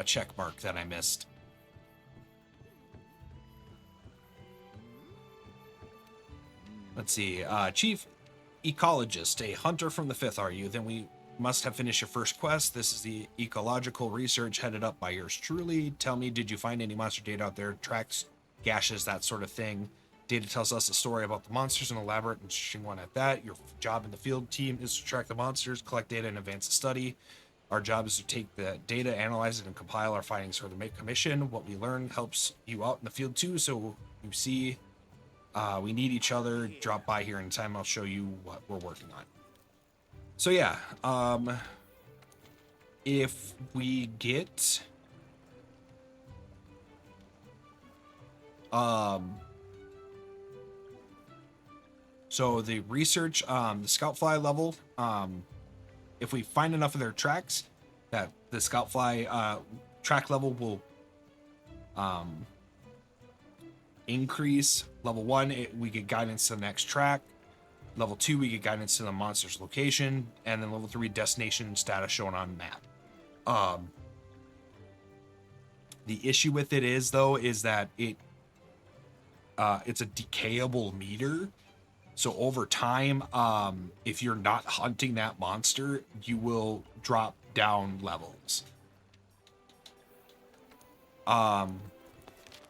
S1: check mark that I missed. Let's see. Chief Ecologist, a hunter from the 5th, are you? Then we must have finished your first quest. This is the ecological research headed up by yours truly. Tell me, did you find any monster data out there? Tracks, gashes, that sort of thing. Data tells us a story about the monsters, an elaborate and interesting one at that. Your job in the field team is to track the monsters, collect data, and advance the study. Our job is to take the data, analyze it, and compile our findings for the commission. What we learn helps you out in the field too, so you see we need each other. Drop by here in time. I'll show you what we're working on. So yeah, if we get so the research, the scout fly level, if we find enough of their tracks, that the scout fly track level will increase. Level 1, we get guidance to the next track. Level 2, we get guidance to the monster's location, and then level 3, destination status shown on map. The issue with it is that it's a decayable meter. So over time, if you're not hunting that monster, you will drop down levels.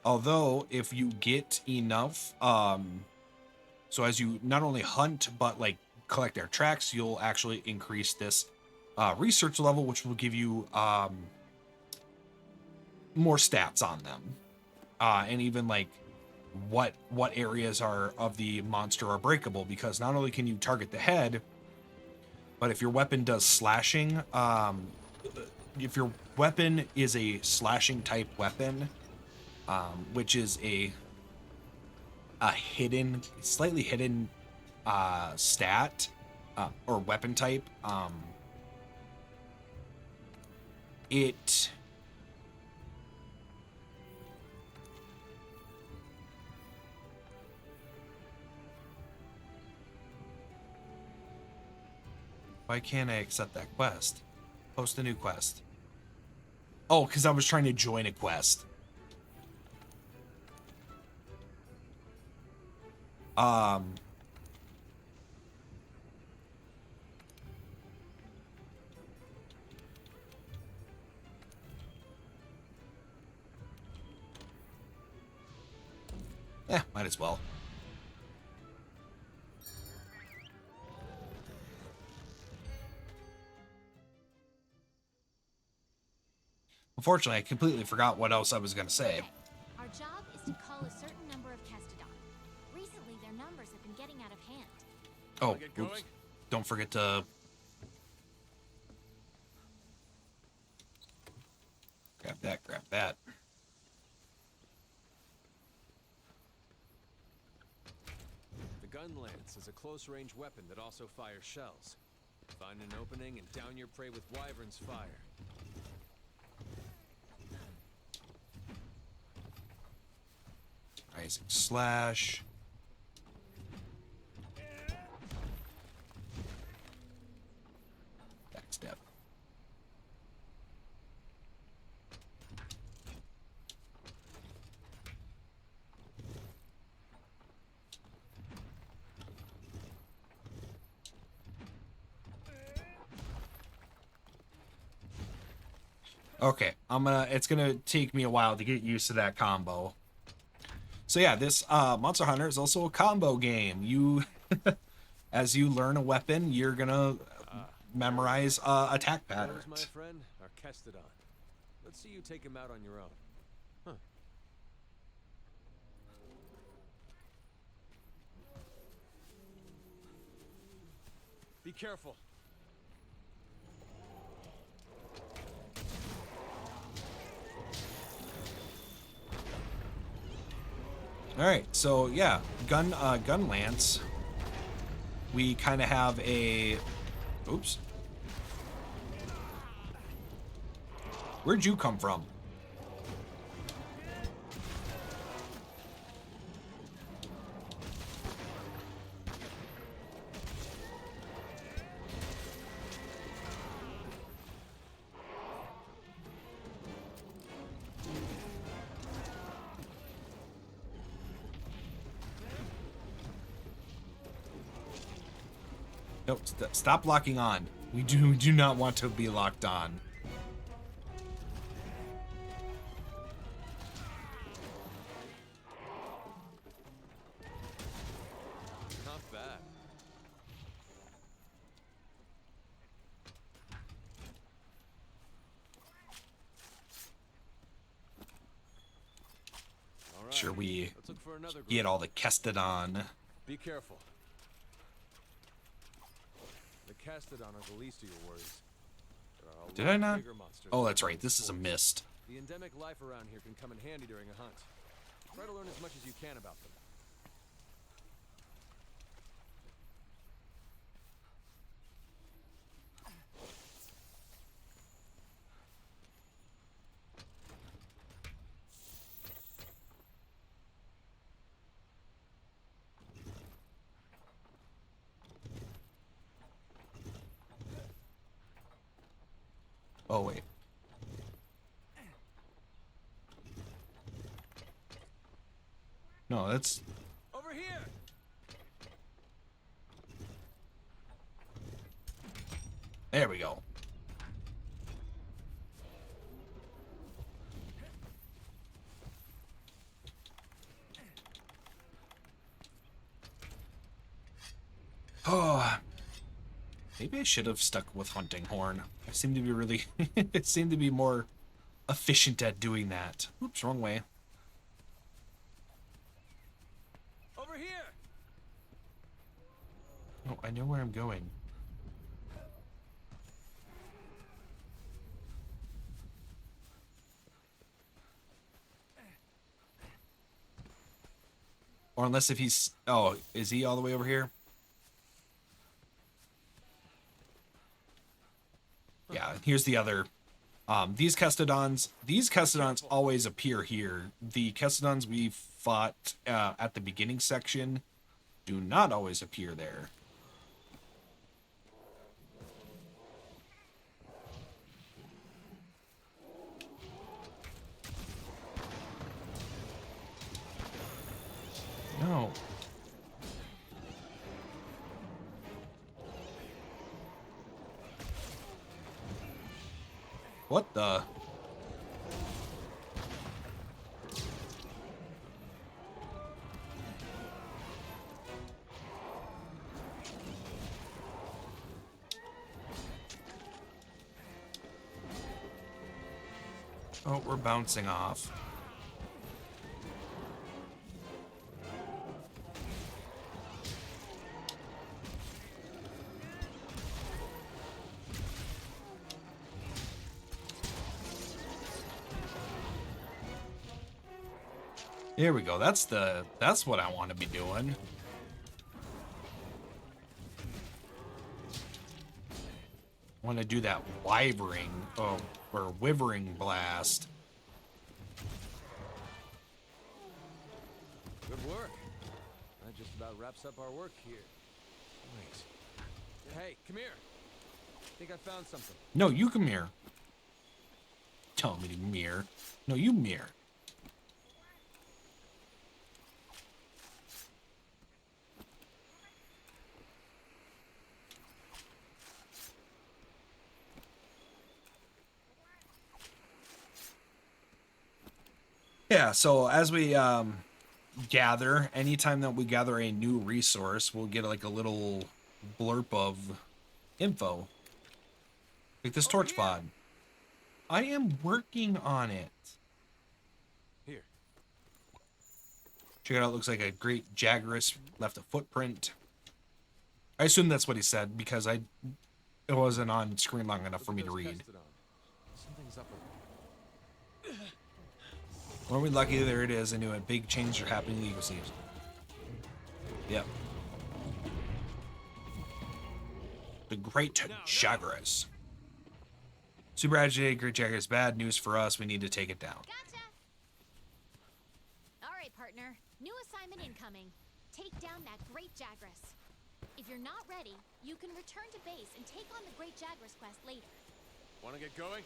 S1: Although if you get enough, so as you not only hunt but like collect their tracks, you'll actually increase this research level, which will give you more stats on them, and even like what areas are of the monster are breakable, because not only can you target the head, but if your weapon does slashing, if your weapon is a slashing type weapon, which is a slightly hidden stat or weapon type, it why can't I accept that quest? Post a new quest. Oh, because I was trying to join a quest. Might as well. Unfortunately, I completely forgot what else I was going to say.
S4: Our job is to cull a certain number of Kestodon. Recently, their numbers have been getting out of hand.
S1: Oh,
S3: Get
S1: oops.
S3: going?
S1: Don't forget to grab that, grab that.
S3: The gun lance is a close-range weapon that also fires shells. Find an opening and down your prey with Wyvern's fire.
S1: Rising slash. Backstep. Okay, it's gonna take me a while to get used to that combo. So yeah, this Monster Hunter is also a combo game. You, as you learn a weapon, you're gonna memorize attack
S3: Those,
S1: patterns.
S3: my friend, are Kestodon. Let's see you take him out on your own. Huh. Be careful.
S1: All right, so yeah, gun lance. We kind of have a, oops. Where'd you come from? Nope, stop locking on. We do not want to be locked on.
S3: Not bad. All right.
S1: Sure, we
S3: Let's look for another group.
S1: get all the Kestodon.
S3: Be careful. The Kestodon are the least of your worries. There are a
S1: Did
S3: lot
S1: I not?
S3: bigger monsters
S1: Oh,
S3: that
S1: that's
S3: come
S1: right.
S3: in
S1: This is a
S3: force.
S1: mist.
S3: The endemic life around here can come in handy during a hunt. Try to learn as much as you can about them.
S1: Oh, wait. No, that's...
S3: Over here!
S1: There we go. Oh, maybe I should have stuck with hunting horn. I seem to be really, it seemed to be more efficient at doing that. Oops, wrong way.
S3: Over here!
S1: Oh, I know where I'm going. Or unless if he's, oh, is he all the way over here? Yeah, here's the other. These Custodons always appear here. The Custodons we fought at the beginning section do not always appear there. No. What the? Oh, we're bouncing off. There we go. That's what I want to be doing. I want to do that wyvering, or withering blast.
S3: Good work. That just about wraps up our work here. Wait. Hey, come here. I think I found something.
S1: No, you come here. Tell me to mirror. No, you mirror. Yeah, so as we gather, anytime that we gather a new resource, we'll get like a little blurb of info. Like this torch pod. I am working on it.
S3: Here.
S1: Check it out, looks like a great Jagras left a footprint. I assume that's what he said because it wasn't on screen long enough for me to read.
S3: Something's up with it.
S1: Weren't we lucky? There it is. I knew it. Big changes are happening in the ecosystem. Yep. The Great Jagras. Super agitated, Great Jagras. Bad news for us. We need to take it down.
S4: Gotcha! Alright, partner. New assignment incoming. Take down that Great Jagras. If you're not ready, you can return to base and take on the Great Jagras quest later.
S3: Wanna get going?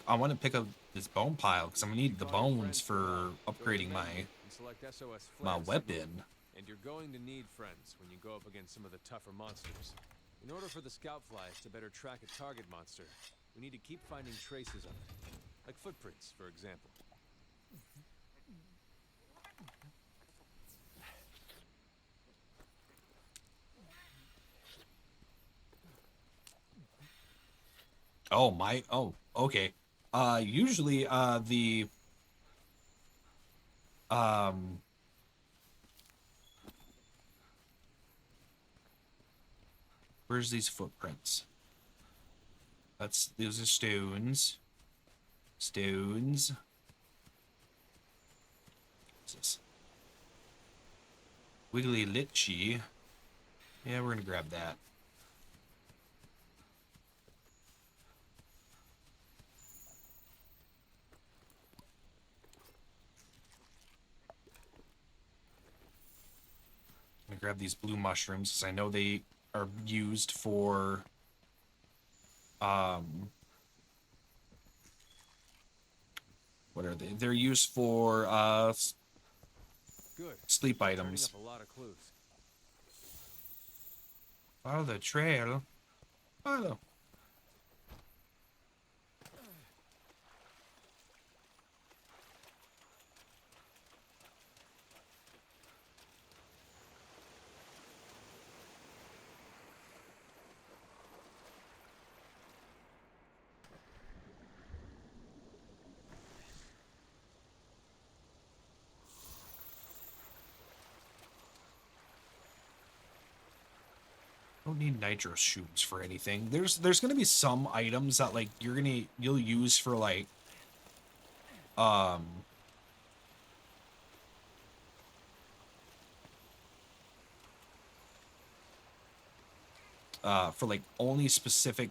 S1: I want to pick up this bone pile because I'm gonna need the bones for upgrading my weapon.
S3: And you're going to need friends when you go up against some of the tougher monsters. In order for the scout flies to better track a target monster, we need to keep finding traces of it. Like footprints, for example.
S1: Oh, okay. Usually, where's these footprints? Those are stones. Stones. What's this? Wiggly Litchi. Yeah, we're gonna grab that. I'm gonna grab these blue mushrooms because I know they are used for What are they? They're used for
S3: Good.
S1: sleep
S3: Turning
S1: items.
S3: up a lot of clues.
S1: Follow the trail. Follow. Don't need nitro shoots for anything. There's gonna be some items that like you'll use for like for like only specific.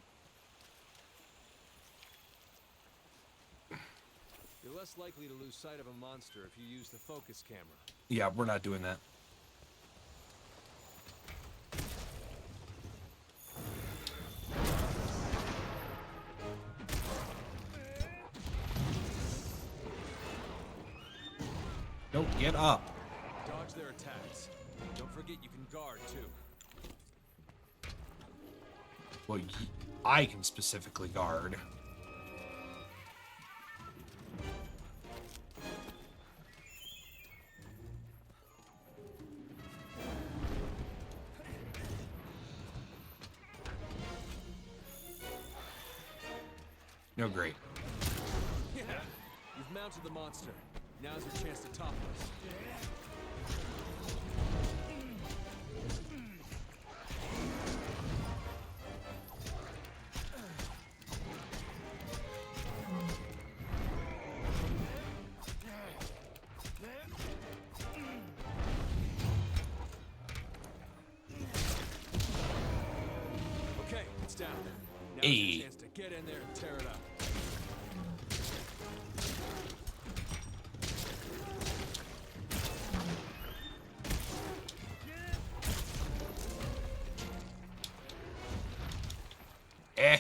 S3: You're less likely to lose sight of a monster if you use the focus camera.
S1: Yeah, we're not doing that. Nope, get up.
S3: Dodge their attacks. Don't forget you can guard too.
S1: Well, I can specifically guard. No, great.
S3: Yeah, you've mounted the monster. Now's your chance to top us. Okay, it's down. Now's
S1: Hey.
S3: your chance to get in there and tear it up.
S1: Eh.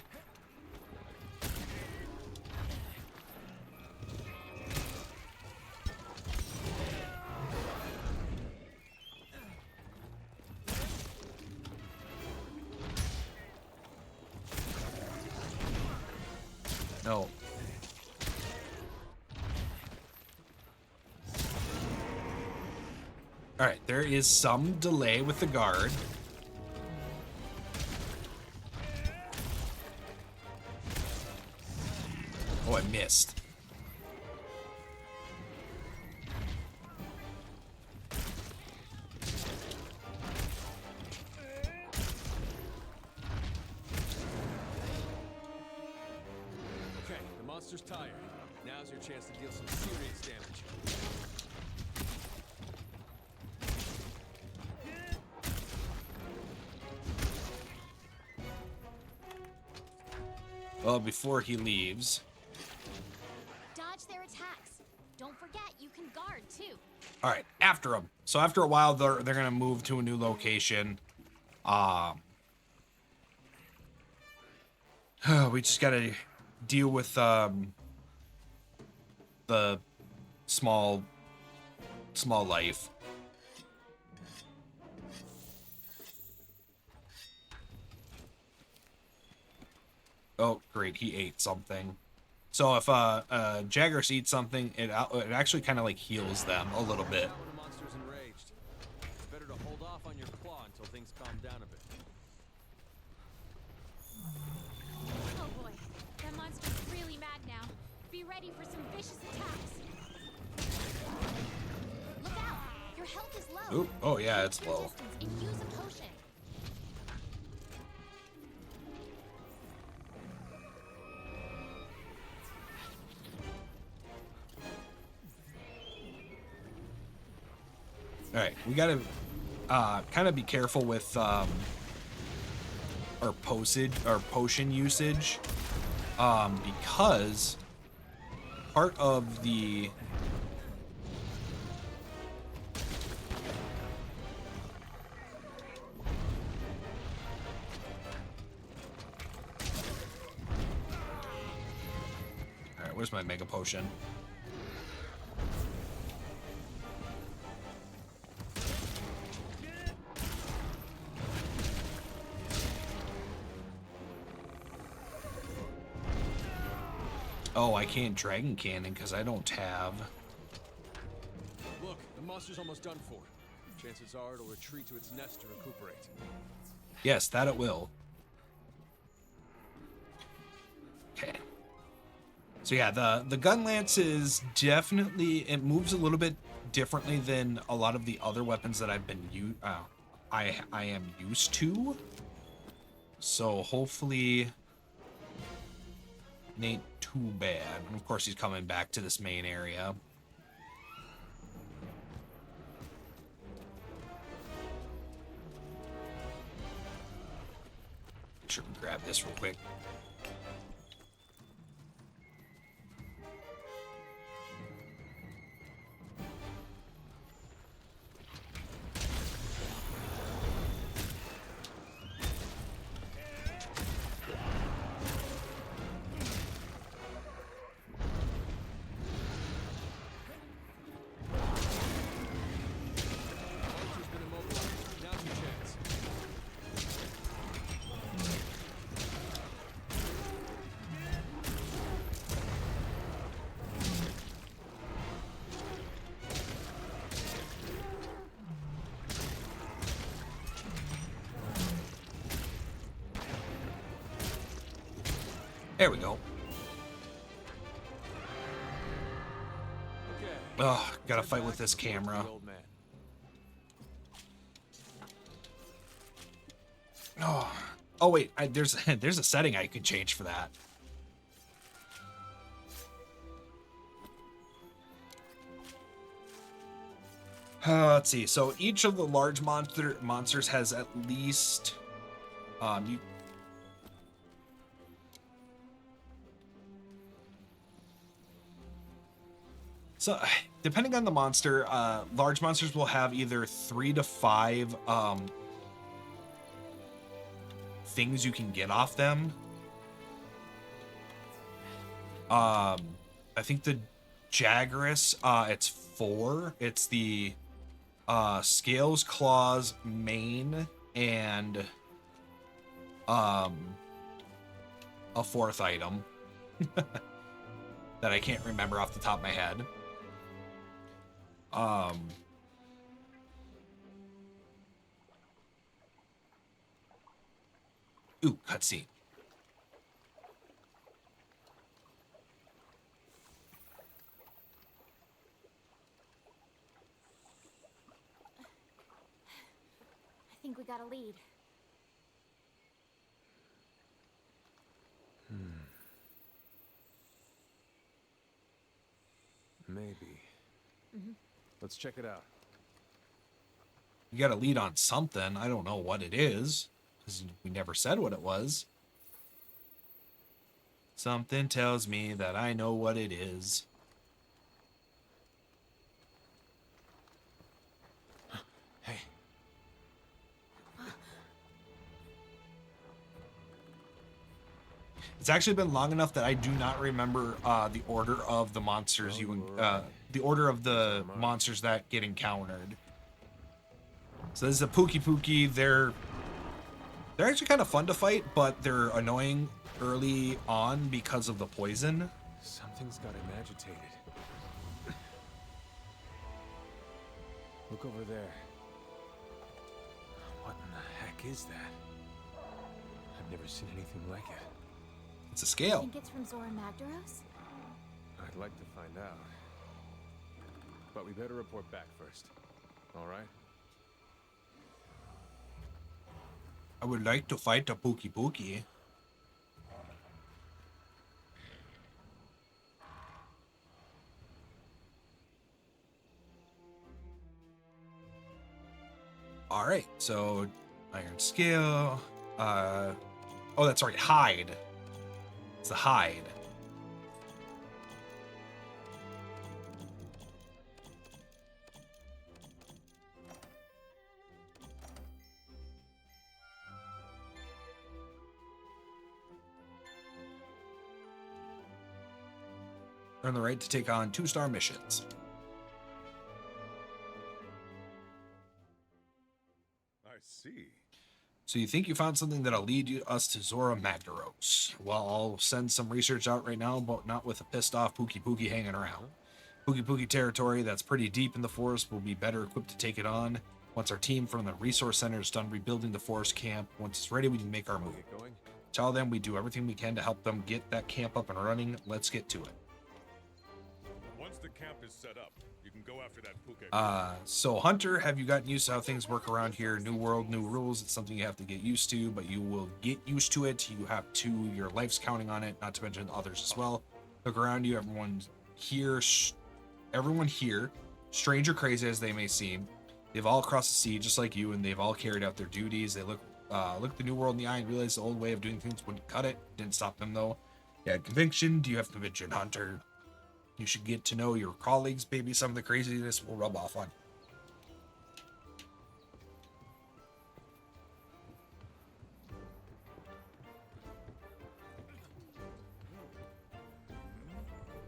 S1: No. All right, there is some delay with the guard. Oh, I missed.
S3: Okay, the monster's tired. Now's your chance to deal some serious damage.
S1: Well, before he leaves.
S4: Dodge their attacks. Don't forget, you can guard too.
S1: All right, after him. So after a while, they're gonna move to a new location. We just gotta deal with the small life. Oh, great, he ate something. So if Jagras eats something, it actually kind of like heals them a little bit.
S3: Now when the monster's enraged, it's better to hold off on your claw until things calm down a bit.
S4: Oh boy, that monster's really mad now. Be ready for some vicious attacks. Look out! Your health is low.
S1: Oop. Oh yeah, it's
S4: Keep your
S1: low.
S4: distance and use a potion.
S1: All right, we gotta kind of be careful with our potion usage, because part of the Mega Potion. Oh, I can't Dragon Cannon because I don't have...
S3: Look, the monster's almost done for. Chances are it'll retreat to its nest to recuperate.
S1: Yes, that it will. Okay. So yeah, the gun lance is definitely, it moves a little bit differently than a lot of the other weapons that I've been I am used to. So hopefully it ain't too bad. And of course he's coming back to this main area. Sure, grab this real quick.
S3: Monster's been immobilized. Now's your chance.
S1: There we go.
S3: Okay.
S1: Ugh, gotta
S3: Head
S1: fight
S3: back
S1: with this
S3: and report to
S1: camera.
S3: the old man.
S1: Oh wait, there's a setting I can change for that. Let's see. So each of the large monsters has at least you. So, depending on the monster, large monsters will have either 3 to 5 things you can get off them. I think the Jagras, it's 4. It's the Scales, Claws, Mane, and a 4th item that I can't remember off the top of my head. Ooh, cutscene.
S4: I think we got a lead.
S3: Maybe. Let's check it out.
S1: You got a lead on something. I don't know what it is, because we never said what it was. Something tells me that I know what it is.
S3: Hey.
S1: It's actually been long enough that I do not remember the order of the monsters the order of the monsters that get encountered. So this is a Pookie Pookie. They're actually kind of fun to fight, but they're annoying early on because of the poison.
S3: Something's got him agitated. Look over there. What in the heck is that? I've never seen anything like it.
S1: It's a
S4: I
S1: scale.
S4: think it's from Zora Magdaros?
S3: I'd like to find out. But we better report back first. All right?
S1: I would like to fight a Pookie Pookie. All right, so iron scale. Oh, that's right, hide. It's the hide. earn the right to take on 2-star missions.
S2: I see.
S1: So you think you found something that'll lead us to Zora Magdaros? Well, I'll send some research out right now, but not with a pissed off Pookie Pookie hanging around. Pookie Pookie territory that's pretty deep in the forest will be better equipped to take it on. Once our team from the resource center is done rebuilding the forest camp, once it's ready, we can make our move.
S3: Get going.
S1: Tell them we do everything we can to help them get that camp up and running. Let's get to it.
S2: Once the camp is set up, you can go after that Puke.
S1: So Hunter, have you gotten used to how things work around here? New world, new rules. It's something you have to get used to, but you will get used to it. You have to, your life's counting on it, not to mention others as well. Look around you, everyone here, strange or crazy as they may seem, they've all crossed the sea just like you, and they've all carried out their duties. They look the new world in the eye and realize the old way of doing things wouldn't cut it. Didn't stop them though. You had conviction. Do you have conviction, Hunter? You should get to know your colleagues. Maybe some of the craziness will rub off on you.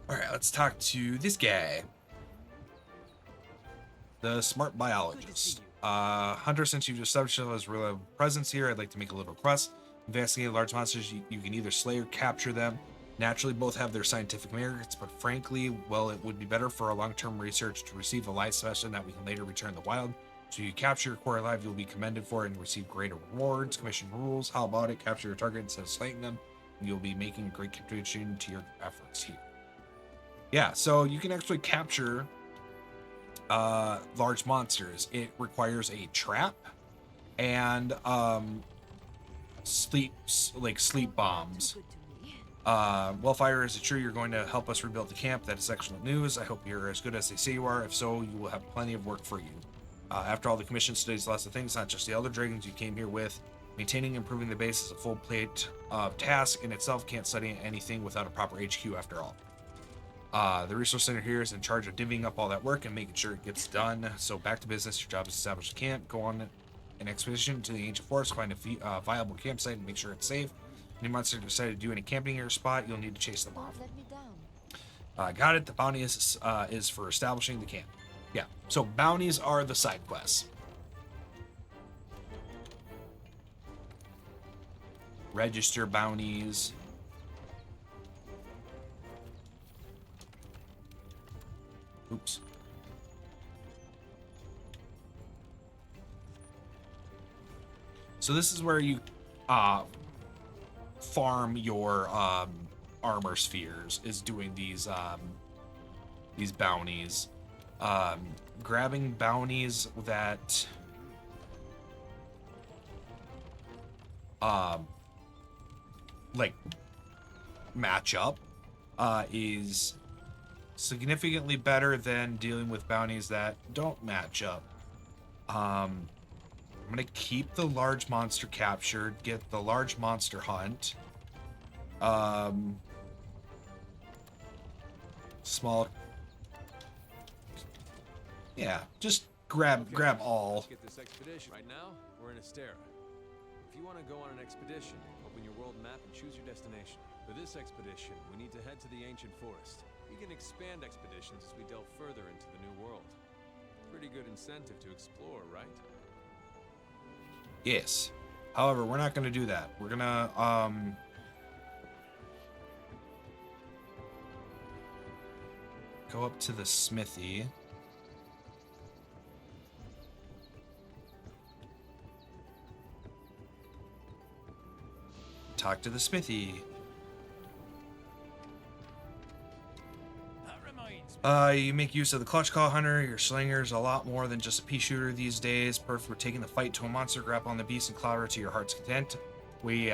S1: All right, let's talk to this guy, the smart biologist. Hunter, since you've established as a real presence here, I'd like to make a little request. Investigating large monsters, you can either slay or capture them. Naturally, both have their scientific merits, but frankly, well, it would be better for our long-term research to receive a live specimen that we can later return to the wild. So you capture your core alive, you'll be commended for it and receive greater rewards. Commission rules. How about it? Capture your target instead of slaying them, and you'll be making a great contribution to your efforts here. Yeah, so you can actually capture large monsters. It requires a trap and sleep bombs. Wellfire, is it true you're going to help us rebuild the camp? That is excellent news. I hope you're as good as they say you are. If so, you will have plenty of work for you. After all, the commission studies lots of things, not just the Elder Dragons you came here with. Maintaining and improving the base is a full plate of task in itself. Can't study anything without a proper HQ after all. The resource center here is in charge of divvying up all that work and making sure it gets done. So back to business. Your job is to establish a camp, go on an expedition to the ancient forest, find a viable campsite, and make sure it's safe. Any monster decide to do any camping in your spot, you'll need to chase them off.
S6: Let me down.
S1: Got it. The bounty is for establishing the camp. Yeah. So bounties are the side quests. Register bounties. Oops. So this is where you farm your armor spheres, is doing these bounties. Grabbing bounties that like match up is significantly better than dealing with bounties that don't match up. I'm gonna keep the large monster captured, get the large monster hunt. Small. Yeah, just grab all.
S3: Let's get this expedition. Right now, we're in Astera. If you want to go on an expedition, open your world map and choose your destination. For this expedition, we need to head to the ancient forest. We can expand expeditions as we delve further into the new world. Pretty good incentive to explore, right?
S1: Yes. However, we're not going to do that. We're going to go up to the smithy. Talk to the smithy. You make use of the clutch claw hunter. Your slinger's a lot more than just a pea shooter these days. Perfect for taking the fight to a monster. Grab on the beast and clobber to your heart's content. We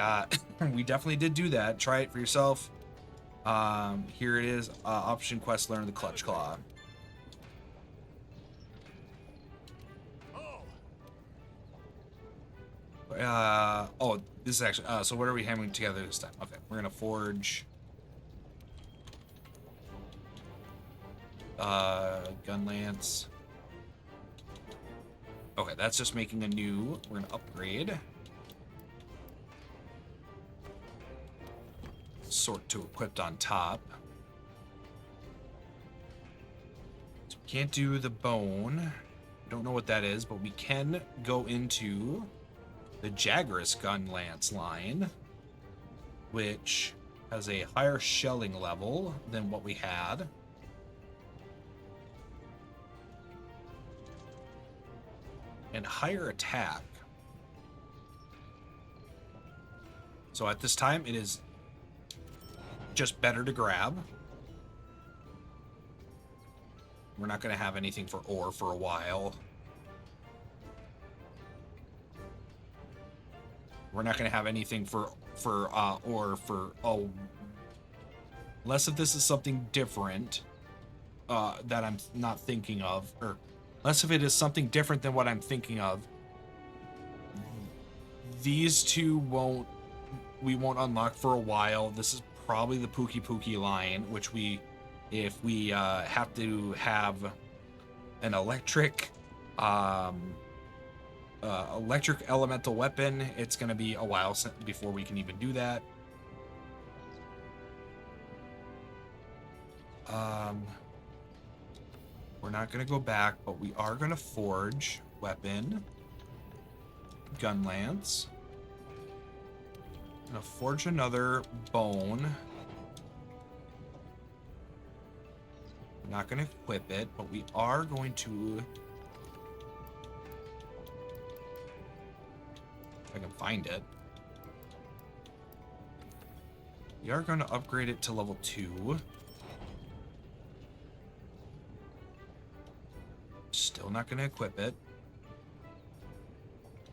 S1: we definitely did do that. Try it for yourself. Here it is. Option quest: learn the clutch claw. Oh, this is actually. So what are we hammering together this time? Okay, we're gonna forge. Gun lance. Okay, that's just making a new. We're gonna upgrade. Sort to equipped on top. Can't do the bone. Don't know what that is, but we can go into the Jagras Gun Lance line, which has a higher shelling level than what we had. And higher attack. So at this time, it is just better to grab. We're not going to have anything for ore for a while. We're not going to have anything for ore for unless if this is something different that I'm not thinking of, or unless if it is something different than what I'm thinking of. These two we won't unlock for a while. This is probably the Pookie Pookie line, which if we have to have an electric elemental weapon, it's going to be a while before we can even do that. We're not going to go back, but we are going to forge weapon, gun lance. I'm going to forge another bone. I'm not going to equip it, but we are going to, if I can find it, we are going to upgrade it to level 2. Still not going to equip it.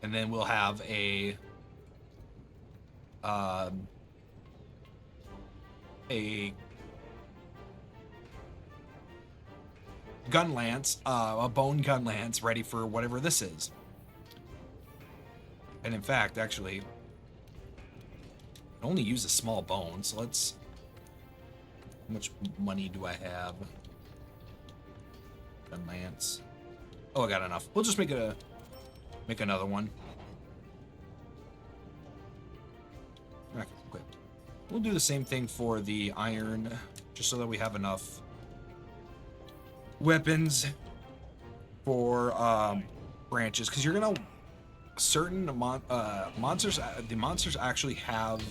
S1: And then we'll have a gun lance, a bone gun lance ready for whatever this is. And in fact, actually, I only use a small bone, so let's... How much money do I have? Gun lance. Oh, I got enough. We'll just make another one. Okay, quit. We'll do the same thing for the iron, just so that we have enough weapons for branches, because you're gonna monsters. The monsters actually have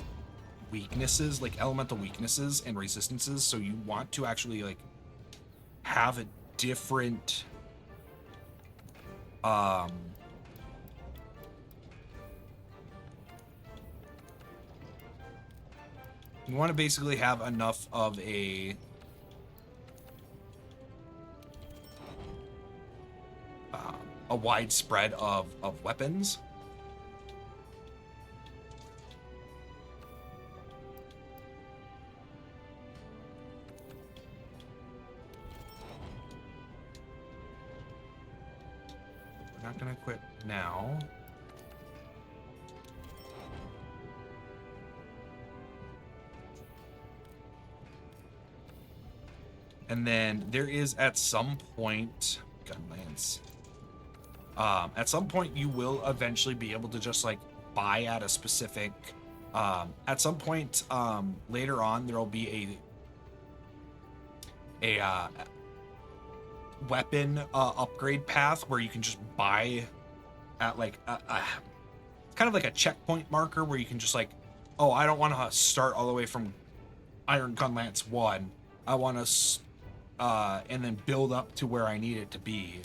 S1: weaknesses, like elemental weaknesses and resistances. So you want to actually like have a different you want to basically have enough of a wide spread of weapons. We're not going to quit now. And then there is at some point, gun lance. At some point you will eventually be able to just like buy at a specific, at some point later on there will be a weapon upgrade path where you can just buy at like kind of like a checkpoint marker where you can just like, oh, I don't want to start all the way from Iron Gun Lance 1. I want to and then build up to where I need it to be.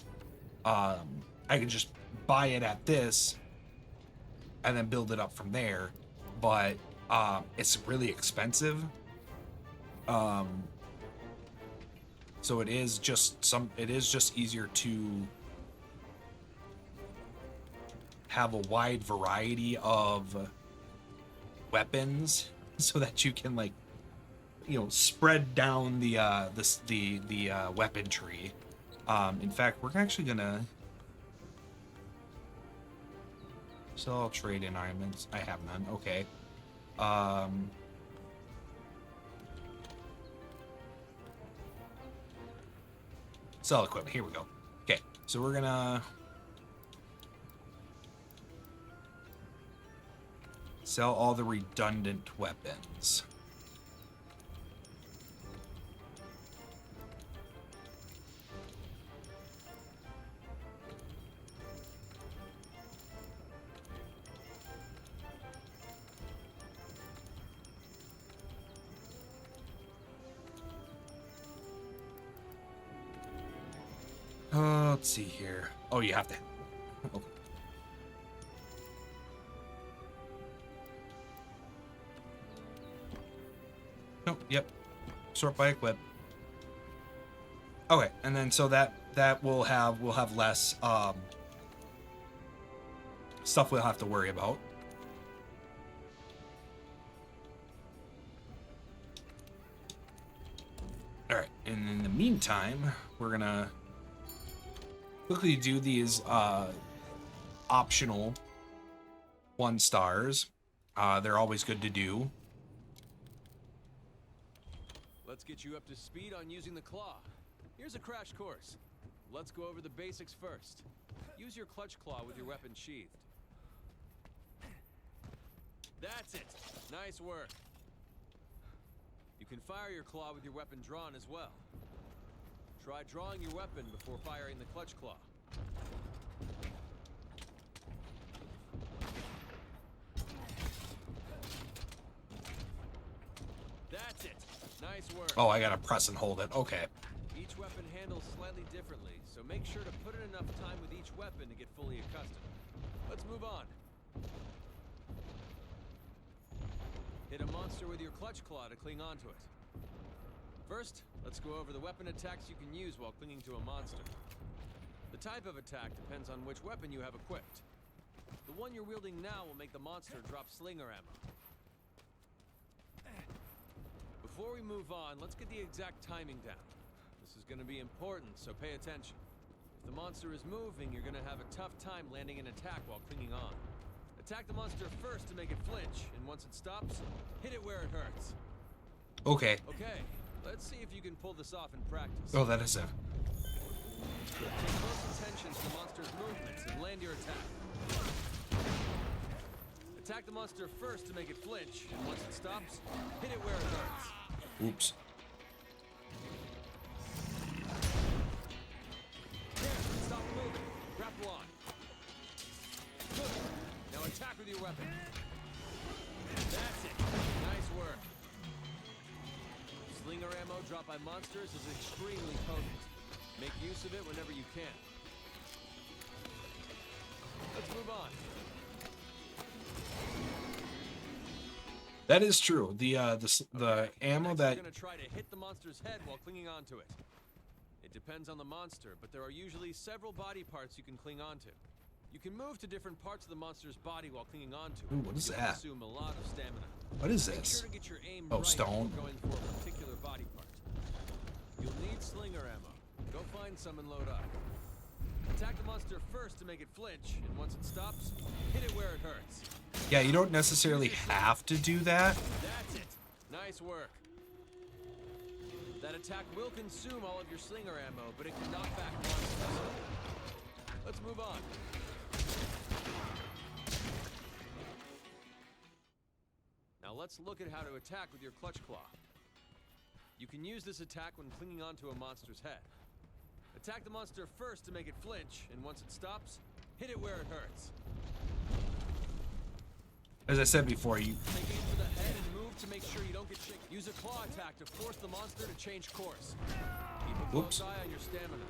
S1: I can just buy it at this and then build it up from there, but it's really expensive. So it is just easier to have a wide variety of weapons so that you can like, you know, spread down the weapon tree. In fact, we're actually gonna sell trade in diamonds. I have none. Okay. Sell equipment. Here we go. Okay, so we're gonna sell all the redundant weapons. Let's see here. Oh, you have to. Okay. Oh, yep. Sort by equip. Okay, and then so that we'll have less stuff we'll have to worry about. All right, and in the meantime, we're gonna quickly do these optional 1 stars. They're always good to do.
S3: Let's get you up to speed on using the claw. Here's a crash course. Let's go over the basics first. Use your clutch claw with your weapon sheathed. That's it. Nice work. You can fire your claw with your weapon drawn as well. Try drawing your weapon before firing the clutch claw. That's it. Nice work.
S1: Oh, I gotta press and hold it. Okay.
S3: Each weapon handles slightly differently, so make sure to put in enough time with each weapon to get fully accustomed. Let's move on. Hit a monster with your clutch claw to cling onto it. First, let's go over the weapon attacks you can use while clinging to a monster. The type of attack depends on which weapon you have equipped. The one you're wielding now will make the monster drop slinger ammo. Before we move on, let's get the exact timing down. This is going to be important, so pay attention. If the monster is moving, you're going to have a tough time landing an attack while clinging on. Attack the monster first to make it flinch, and once it stops, hit it where it hurts.
S1: Okay.
S3: Okay, let's see if you can pull this off in practice.
S1: Oh, that is it.
S3: Pay close attention to the monster's movements and land your attack. Attack the monster first to make it flinch, and once it stops, hit it where it hurts.
S1: Oops.
S3: There, stop moving. Grapple on. Good. Now attack with your weapon. That's it. Nice work. Slinger ammo dropped by monsters is extremely potent. Make use of it whenever you can. Let's move on.
S1: That is true. The ammo
S3: Next,
S1: that
S3: you're gonna try to hit the monster's head while clinging onto it. It depends on the monster, but there are usually several body parts you can cling onto. You can move to different parts of the monster's body while clinging onto it.
S1: Ooh, what is
S3: You'll
S1: that?
S3: consume a lot of stamina.
S1: what is
S3: Make
S1: this?
S3: sure to get your aim
S1: Oh,
S3: right
S1: stone.
S3: before going for a particular body part. You'll need slinger ammo. Go find some and load up. Attack the monster first to make it flinch, and once it stops, hit it where it hurts.
S1: Yeah, you don't necessarily have to do that.
S3: That's it. Nice work. That attack will consume all of your slinger ammo, but it can knock back monsters. Let's move on. Now let's look at how to attack with your clutch claw. You can use this attack when clinging onto a monster's head. Attack the monster first to make it flinch, and once it stops, hit it where it hurts.
S1: As I said before, you
S3: Take aim for the head and move to make sure you don't get shaken. Use a claw attack to force the monster to change course. Keep a close
S1: Whoops.
S3: eye on your stamina.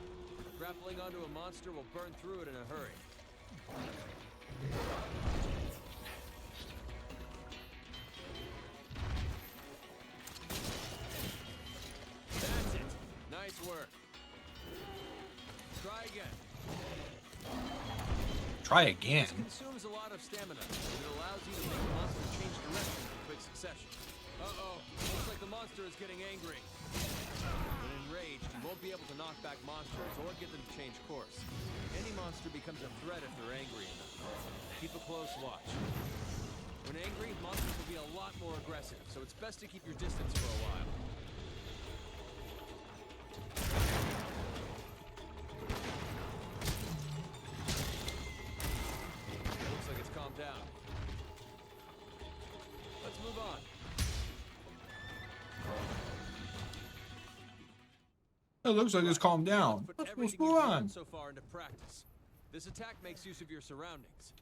S3: Grappling onto a monster will burn through it in a hurry. That's it. Nice work. Try again.
S1: try again.
S3: This consumes a lot of stamina, and it allows you to make the monster change direction in quick succession. Uh-oh, looks like the monster is getting angry. When enraged, you won't be able to knock back monsters or get them to change course. Any monster becomes a threat if they're angry enough. Keep a close watch. When angry, monsters will be a lot more aggressive, so it's best to keep your distance for a while. Looks like it's calmed down. Let's move on.
S1: It looks like it's calmed down.
S3: Put
S1: Let's
S3: everything
S1: move
S3: you've
S1: on.
S3: learned so far into practice. This attack makes use of your surroundings.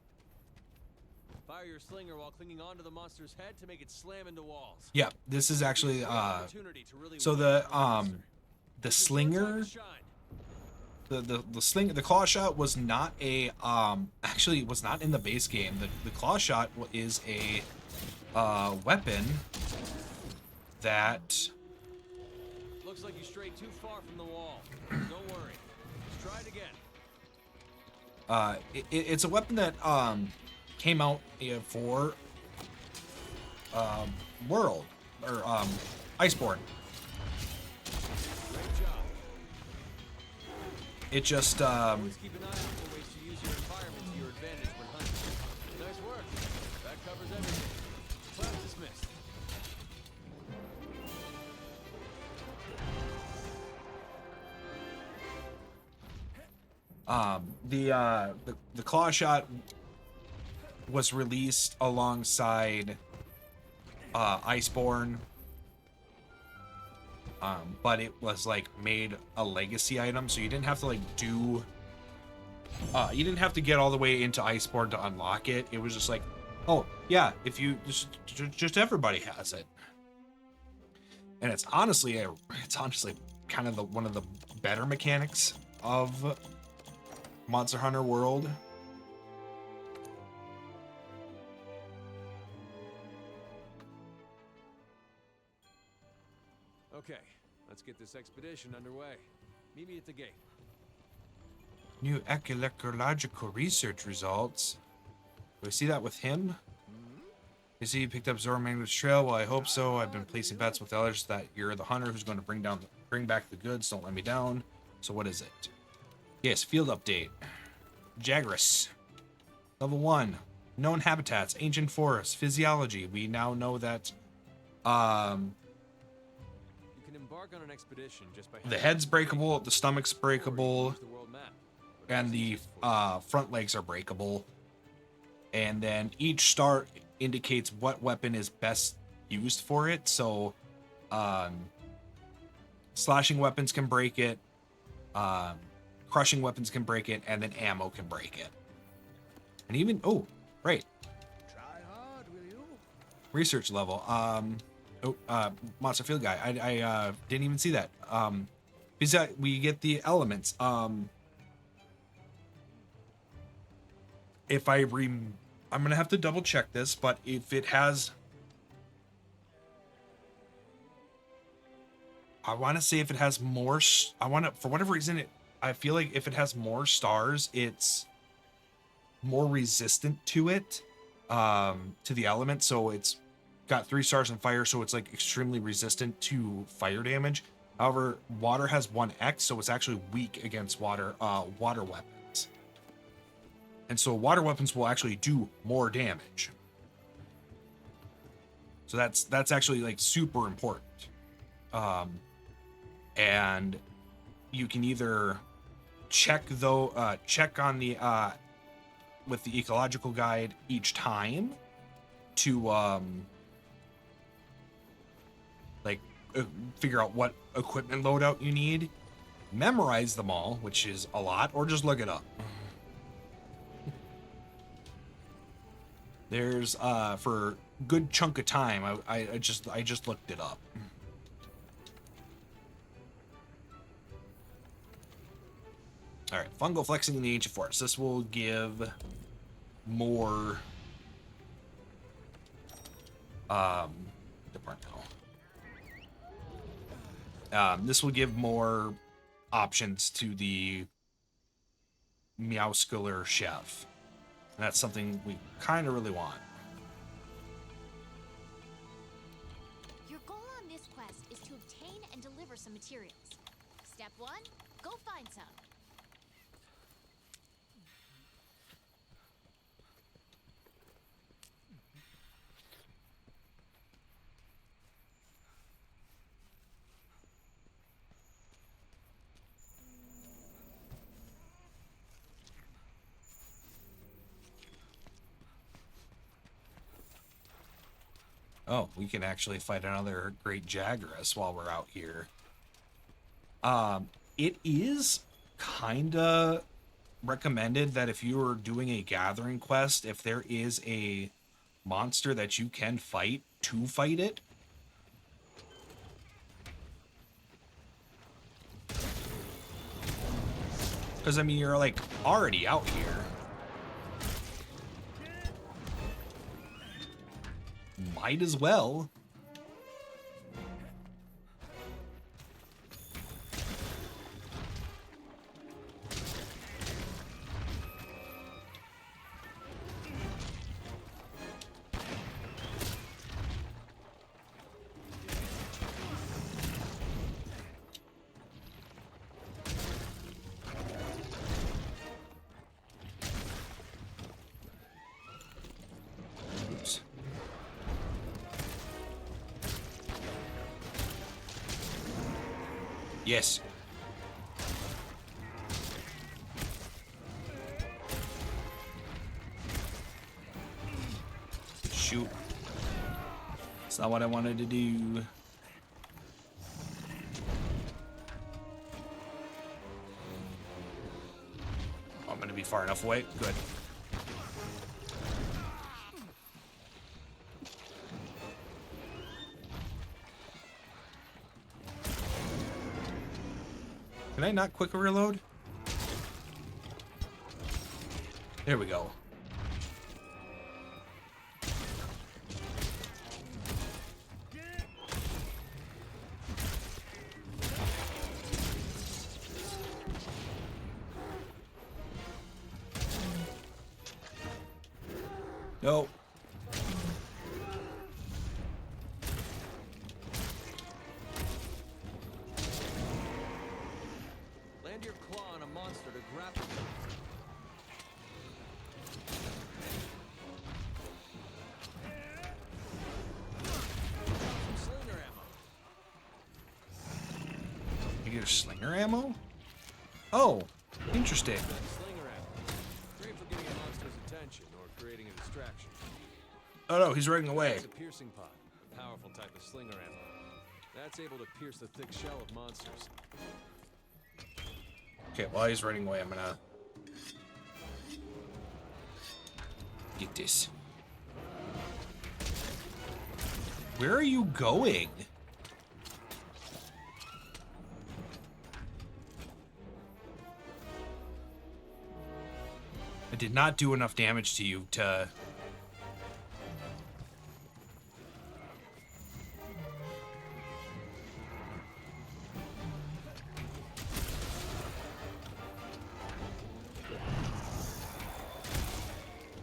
S3: Fire your slinger while clinging onto the monster's head to make it slam into walls.
S1: Yeah, this is actually
S3: Opportunity to really
S1: so
S3: work
S1: the
S3: on monster.
S1: the
S3: This is your time
S1: slinger
S3: to shine.
S1: the claw shot was not a actually was not in the base game. The claw shot is a weapon that
S3: Looks like you strayed too far from the wall. Don't worry. Let's try it again.
S1: it's a weapon that came out for World or Iceborne.
S3: Great job.
S1: It just
S3: Always keep an eye out for ways to use your environment to your advantage when hunting. Nice work. That covers everything. Class dismissed.
S1: the claw shot was released alongside Iceborne, but it was like made a legacy item, so you didn't have to like do you didn't have to get all the way into Iceborne to unlock it. It was just like, oh yeah, if you just everybody has it. And it's honestly kind of one of the better mechanics of Monster Hunter World.
S3: Okay, let's get this expedition underway. Meet me at the gate.
S1: New ecological research results. Do I see that with him? You see, you picked up Zora Magdaros' trail. Well, I hope so. I've been placing bets with others that you're the hunter who's going to bring back the goods. Don't let me down. So what is it? Yes, field update. Jagras. Level 1. Known habitats, ancient forests, physiology. We now know that
S3: You can embark on an expedition just by
S1: the head's breakable, the stomach's breakable,
S3: the world map.
S1: and the front legs are breakable. And then each star indicates what weapon is best used for it. So slashing weapons can break it, crushing weapons can break it, and then ammo can break it. And even, oh, right.
S7: Try hard, will you?
S1: Research level. Monster Field Guy. I didn't even see that. Because we get the elements. If I'm gonna have to double check this, but if it has, I want to say if it has more. For whatever reason, I feel like if it has more stars, it's more resistant to it, to the element. So it's got 3 stars in fire, so it's like extremely resistant to fire damage. However, water has 1x, so it's actually weak against water weapons. And so water weapons will actually do more damage. So that's actually like super important. And you can either check on the with the ecological guide each time to figure out what equipment loadout you need, memorize them all, which is a lot, or just look it up. There's for a good chunk of time I just looked it up. All right, fungal flexing in the ancient forest. This will give more this will give more options to the Meowscular chef. And that's something we kind of really want.
S4: Your goal on this quest is to obtain and deliver some materials. Step 1, go find some.
S1: Oh, we can actually fight another great Jagras while we're out here. It is kinda recommended that if you are doing a gathering quest, if there is a monster that you can fight, to fight it. Because, I mean, you're, like, already out here. Might as well. Oops. Yes. Shoot. That's not what I wanted to do. Oh, I'm gonna be far enough away. Good. Can I not quick reload? There we go. No.
S3: Land your claw on a monster to grapple them. Some slinger ammo.
S1: You get a slinger ammo? Oh, interesting.
S3: Slinger ammo. Great for getting a monster's attention or creating a distraction.
S1: Oh no, he's running away.
S3: It's a piercing pod, a powerful type of slinger ammo. That's able to pierce the thick shell of monsters.
S1: Okay, while he's running away, I'm gonna get this. Where are you going? I did not do enough damage to you to...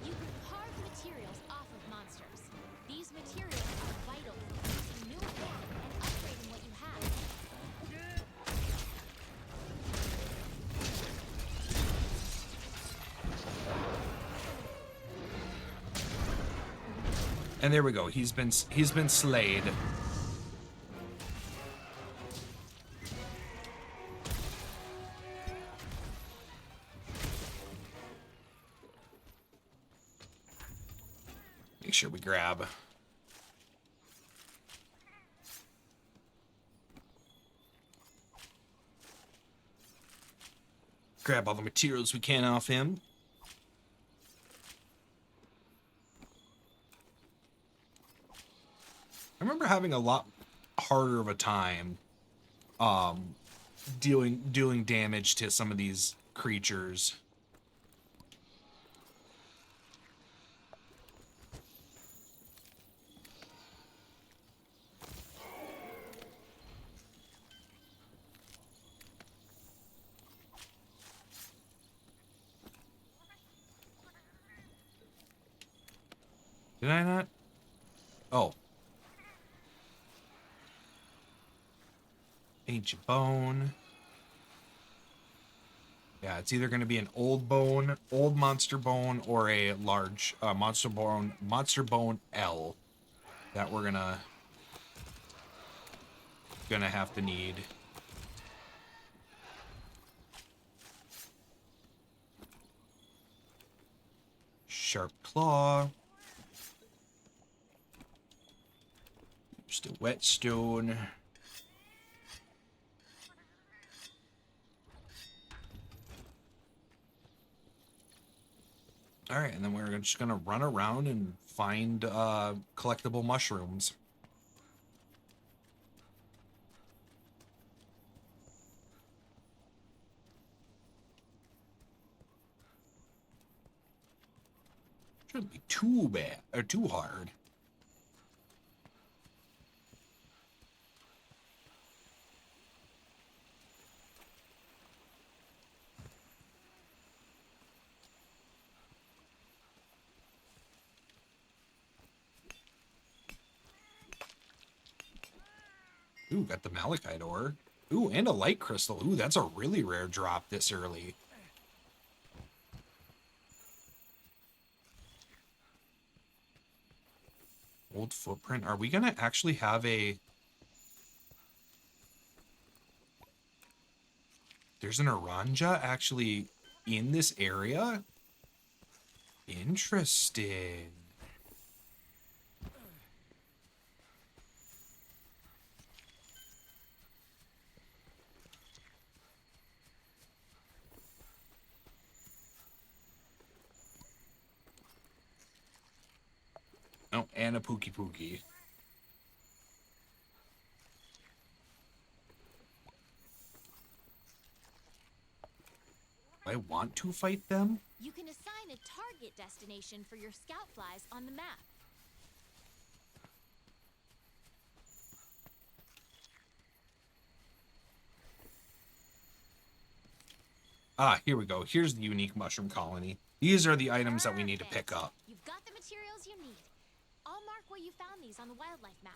S4: You can carve materials off of monsters. These materials are vital for producing new form and upgrading what you have.
S1: And there we go. He's been slayed. Make sure we grab. Grab all the materials we can off him. I remember having a lot harder of a time doing damage to some of these creatures. Did I not? Oh. Ancient bone. Yeah, it's either going to be an old monster bone, or a large monster bone L that we're gonna have to need. Sharp claw. Just a whetstone. All right, and then we're just gonna run around and find collectible mushrooms. Shouldn't be too bad or too hard. Ooh, got the malachite ore. Ooh, and a light crystal. Ooh, that's a really rare drop this early. Old footprint. Are we gonna actually have a... There's an Oranja actually in this area? Interesting. Oh, and a Pookie Pookie. I want to fight them?
S4: You can assign a target destination for your scout flies on the map.
S1: Ah, here we go. Here's the unique mushroom colony. These are the items that we need to pick up.
S4: You've got the materials you need. I'll mark where you found these on the wildlife map.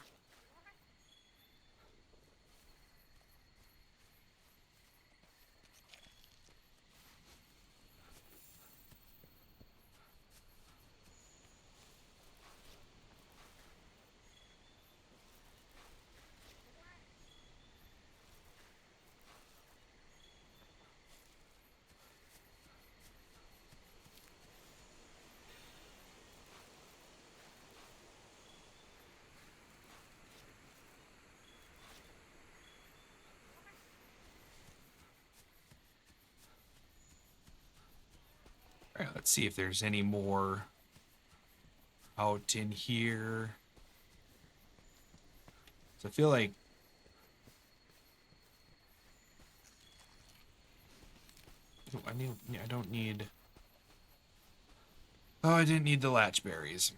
S1: All right, let's see if there's any more out in here. So I feel like I don't need. Oh, I didn't need the latch berries.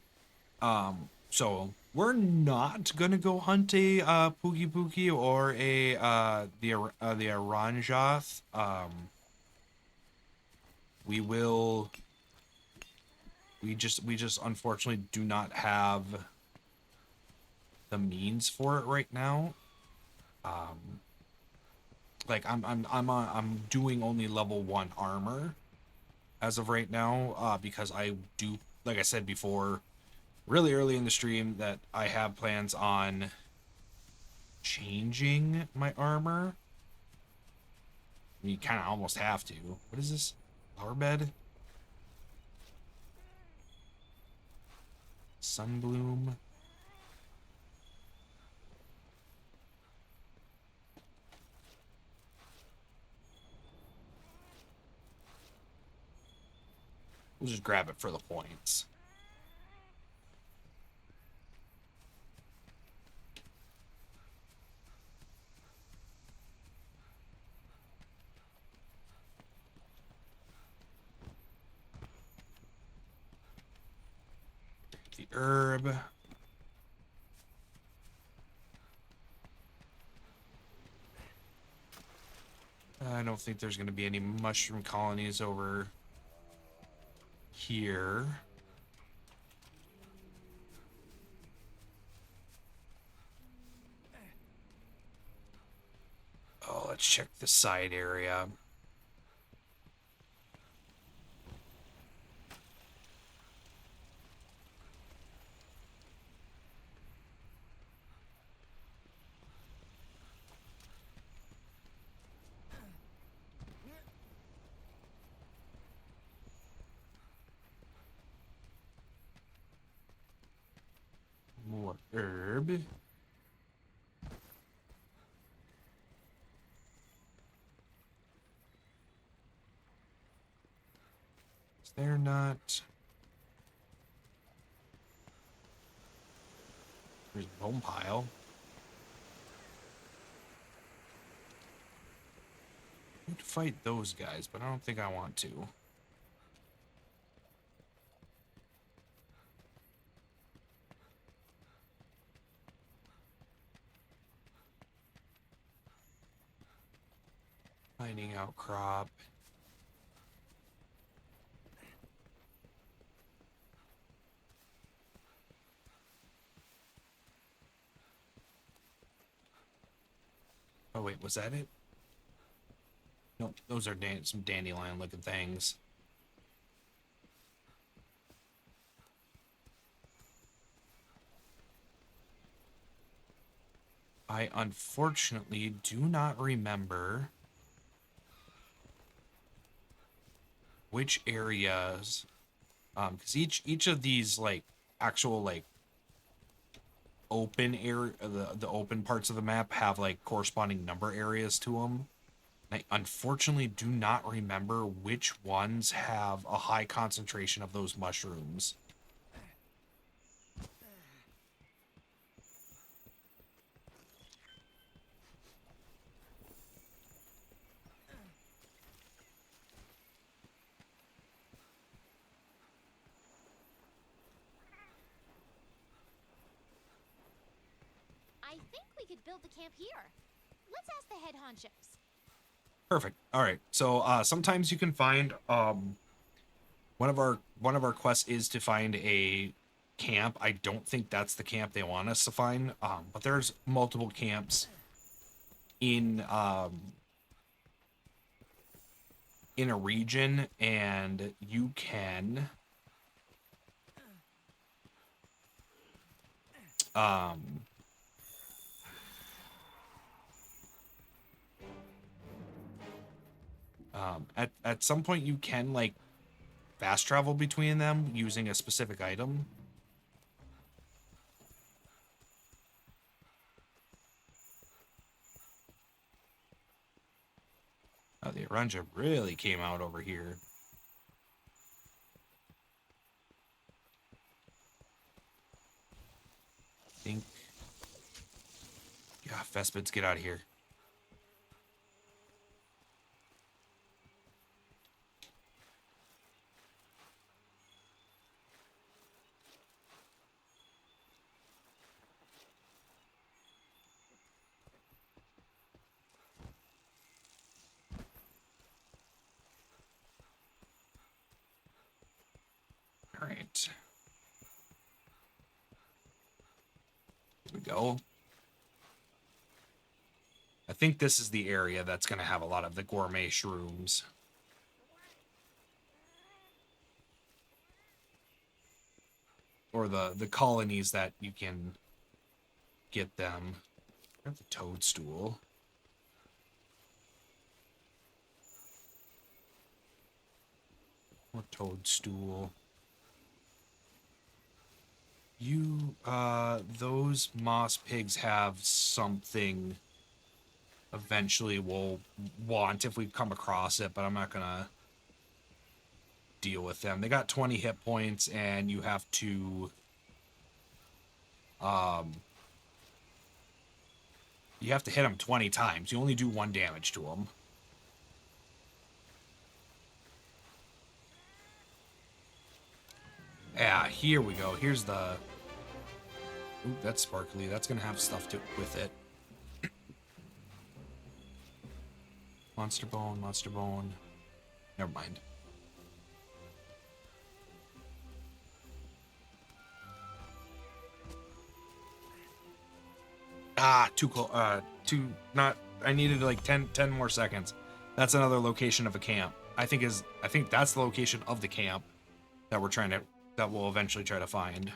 S1: So we're not gonna go hunt a Pookie Pookie or a the Oranjath. We will. We just unfortunately do not have the means for it right now. Like I'm doing only level 1 armor as of right now, because I do, like I said before, really early in the stream, that I have plans on changing my armor. You kind of almost have to. What is this? Flower bed? Sunbloom? We'll just grab it for the points. The herb. I don't think there's going to be any mushroom colonies over here. Oh, let's check the side area. More herb. Is there not? There's a bone pile. I would fight those guys, but I don't think I want to. Mining outcrop. Oh wait, was that it? No, those are some dandelion looking things. I unfortunately do not remember which areas, because each of these like actual like open area, the open parts of the map have like corresponding number areas to them. I unfortunately do not remember which ones have a high concentration of those mushrooms.
S4: I think we could build the camp here. Let's ask the head honchos.
S1: Perfect. All right. So sometimes you can find one of our quests is to find a camp. I don't think that's the camp they want us to find. But there's multiple camps in a region, and you can at some point you can like fast travel between them using a specific item. Oh, the Aranja really came out over here. I think. Yeah, Vespids, get out of here. All right. Here we go. I think this is the area that's going to have a lot of the gourmet shrooms. Or the colonies that you can get them. I have the toadstool. More toadstool. Those moss pigs have something eventually we'll want if we come across it, but I'm not gonna deal with them. They got 20 hit points, and you have to hit them 20 times. You only do 1 damage to them. Yeah, here we go. Here's the... Ooh, that's sparkly. That's gonna have stuff with it. Monster bone, monster bone. Never mind. Too close. I needed like 10 more seconds. That's another location of a camp. I think that's the location of the camp that we'll eventually try to find.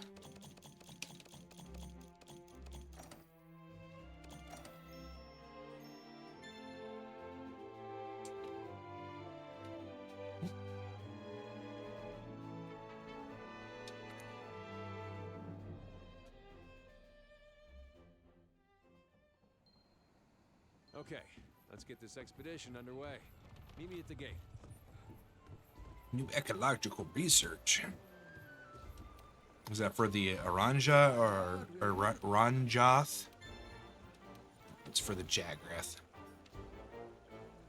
S3: Okay, let's get this expedition underway. Meet me at the gate.
S1: New ecological research. Is that for the Aranja or Ranjath? It's for the Jagrath.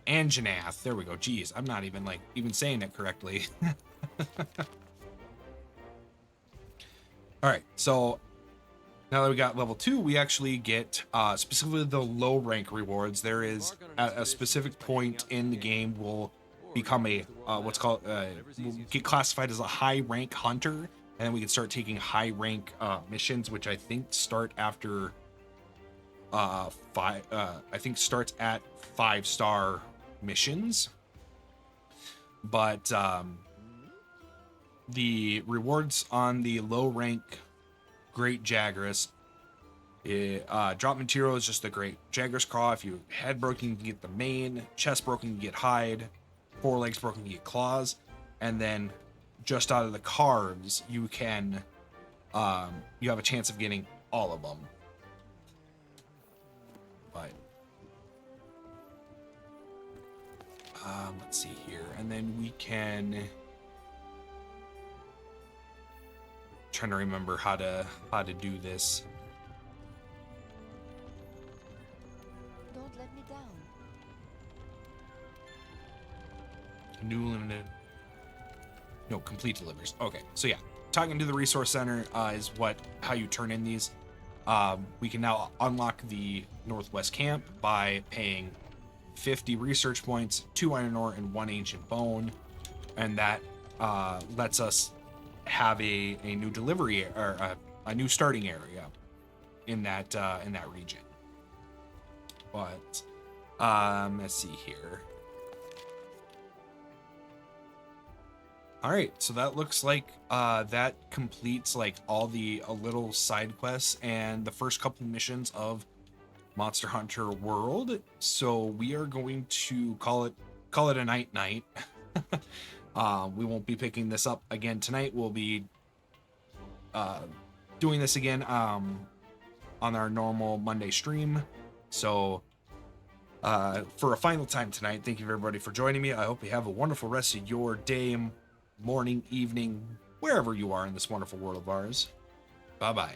S1: Anjanath. There we go. Jeez, I'm not even saying it correctly. All right, so Now that we got level 2, we actually get specifically the low rank rewards. There is at a specific point in the game will become a what's called will get classified as a high rank hunter, and then we can start taking high rank missions, which I think start after I think starts at 5-star missions. But the rewards on the low rank Great Jagras, drop material is just the Great Jagras Claw. If you head broken, you can get the mane. Chest broken, you get hide. Forelegs broken, you get claws. And then just out of the cards, you can you have a chance of getting all of them. But let's see here, and then we can. Trying to remember how to do this.
S6: Don't let me down.
S1: New limited. No, complete delivers. Okay, so yeah, talking to the resource center is how you turn in these. We can now unlock the Northwest Camp by paying 50 research points, 2 iron ore, and 1 ancient bone, and that lets us have a new delivery or a new starting area in that region. But let's see here. All right, so that looks like that completes like all the little side quests and the first couple missions of Monster Hunter World. So we are going to call it a night. We won't be picking this up again tonight. We'll be doing this again on our normal Monday stream. So for a final time tonight, thank you everybody for joining me. I hope you have a wonderful rest of your day, morning, evening, wherever you are in this wonderful world of ours. Bye-bye.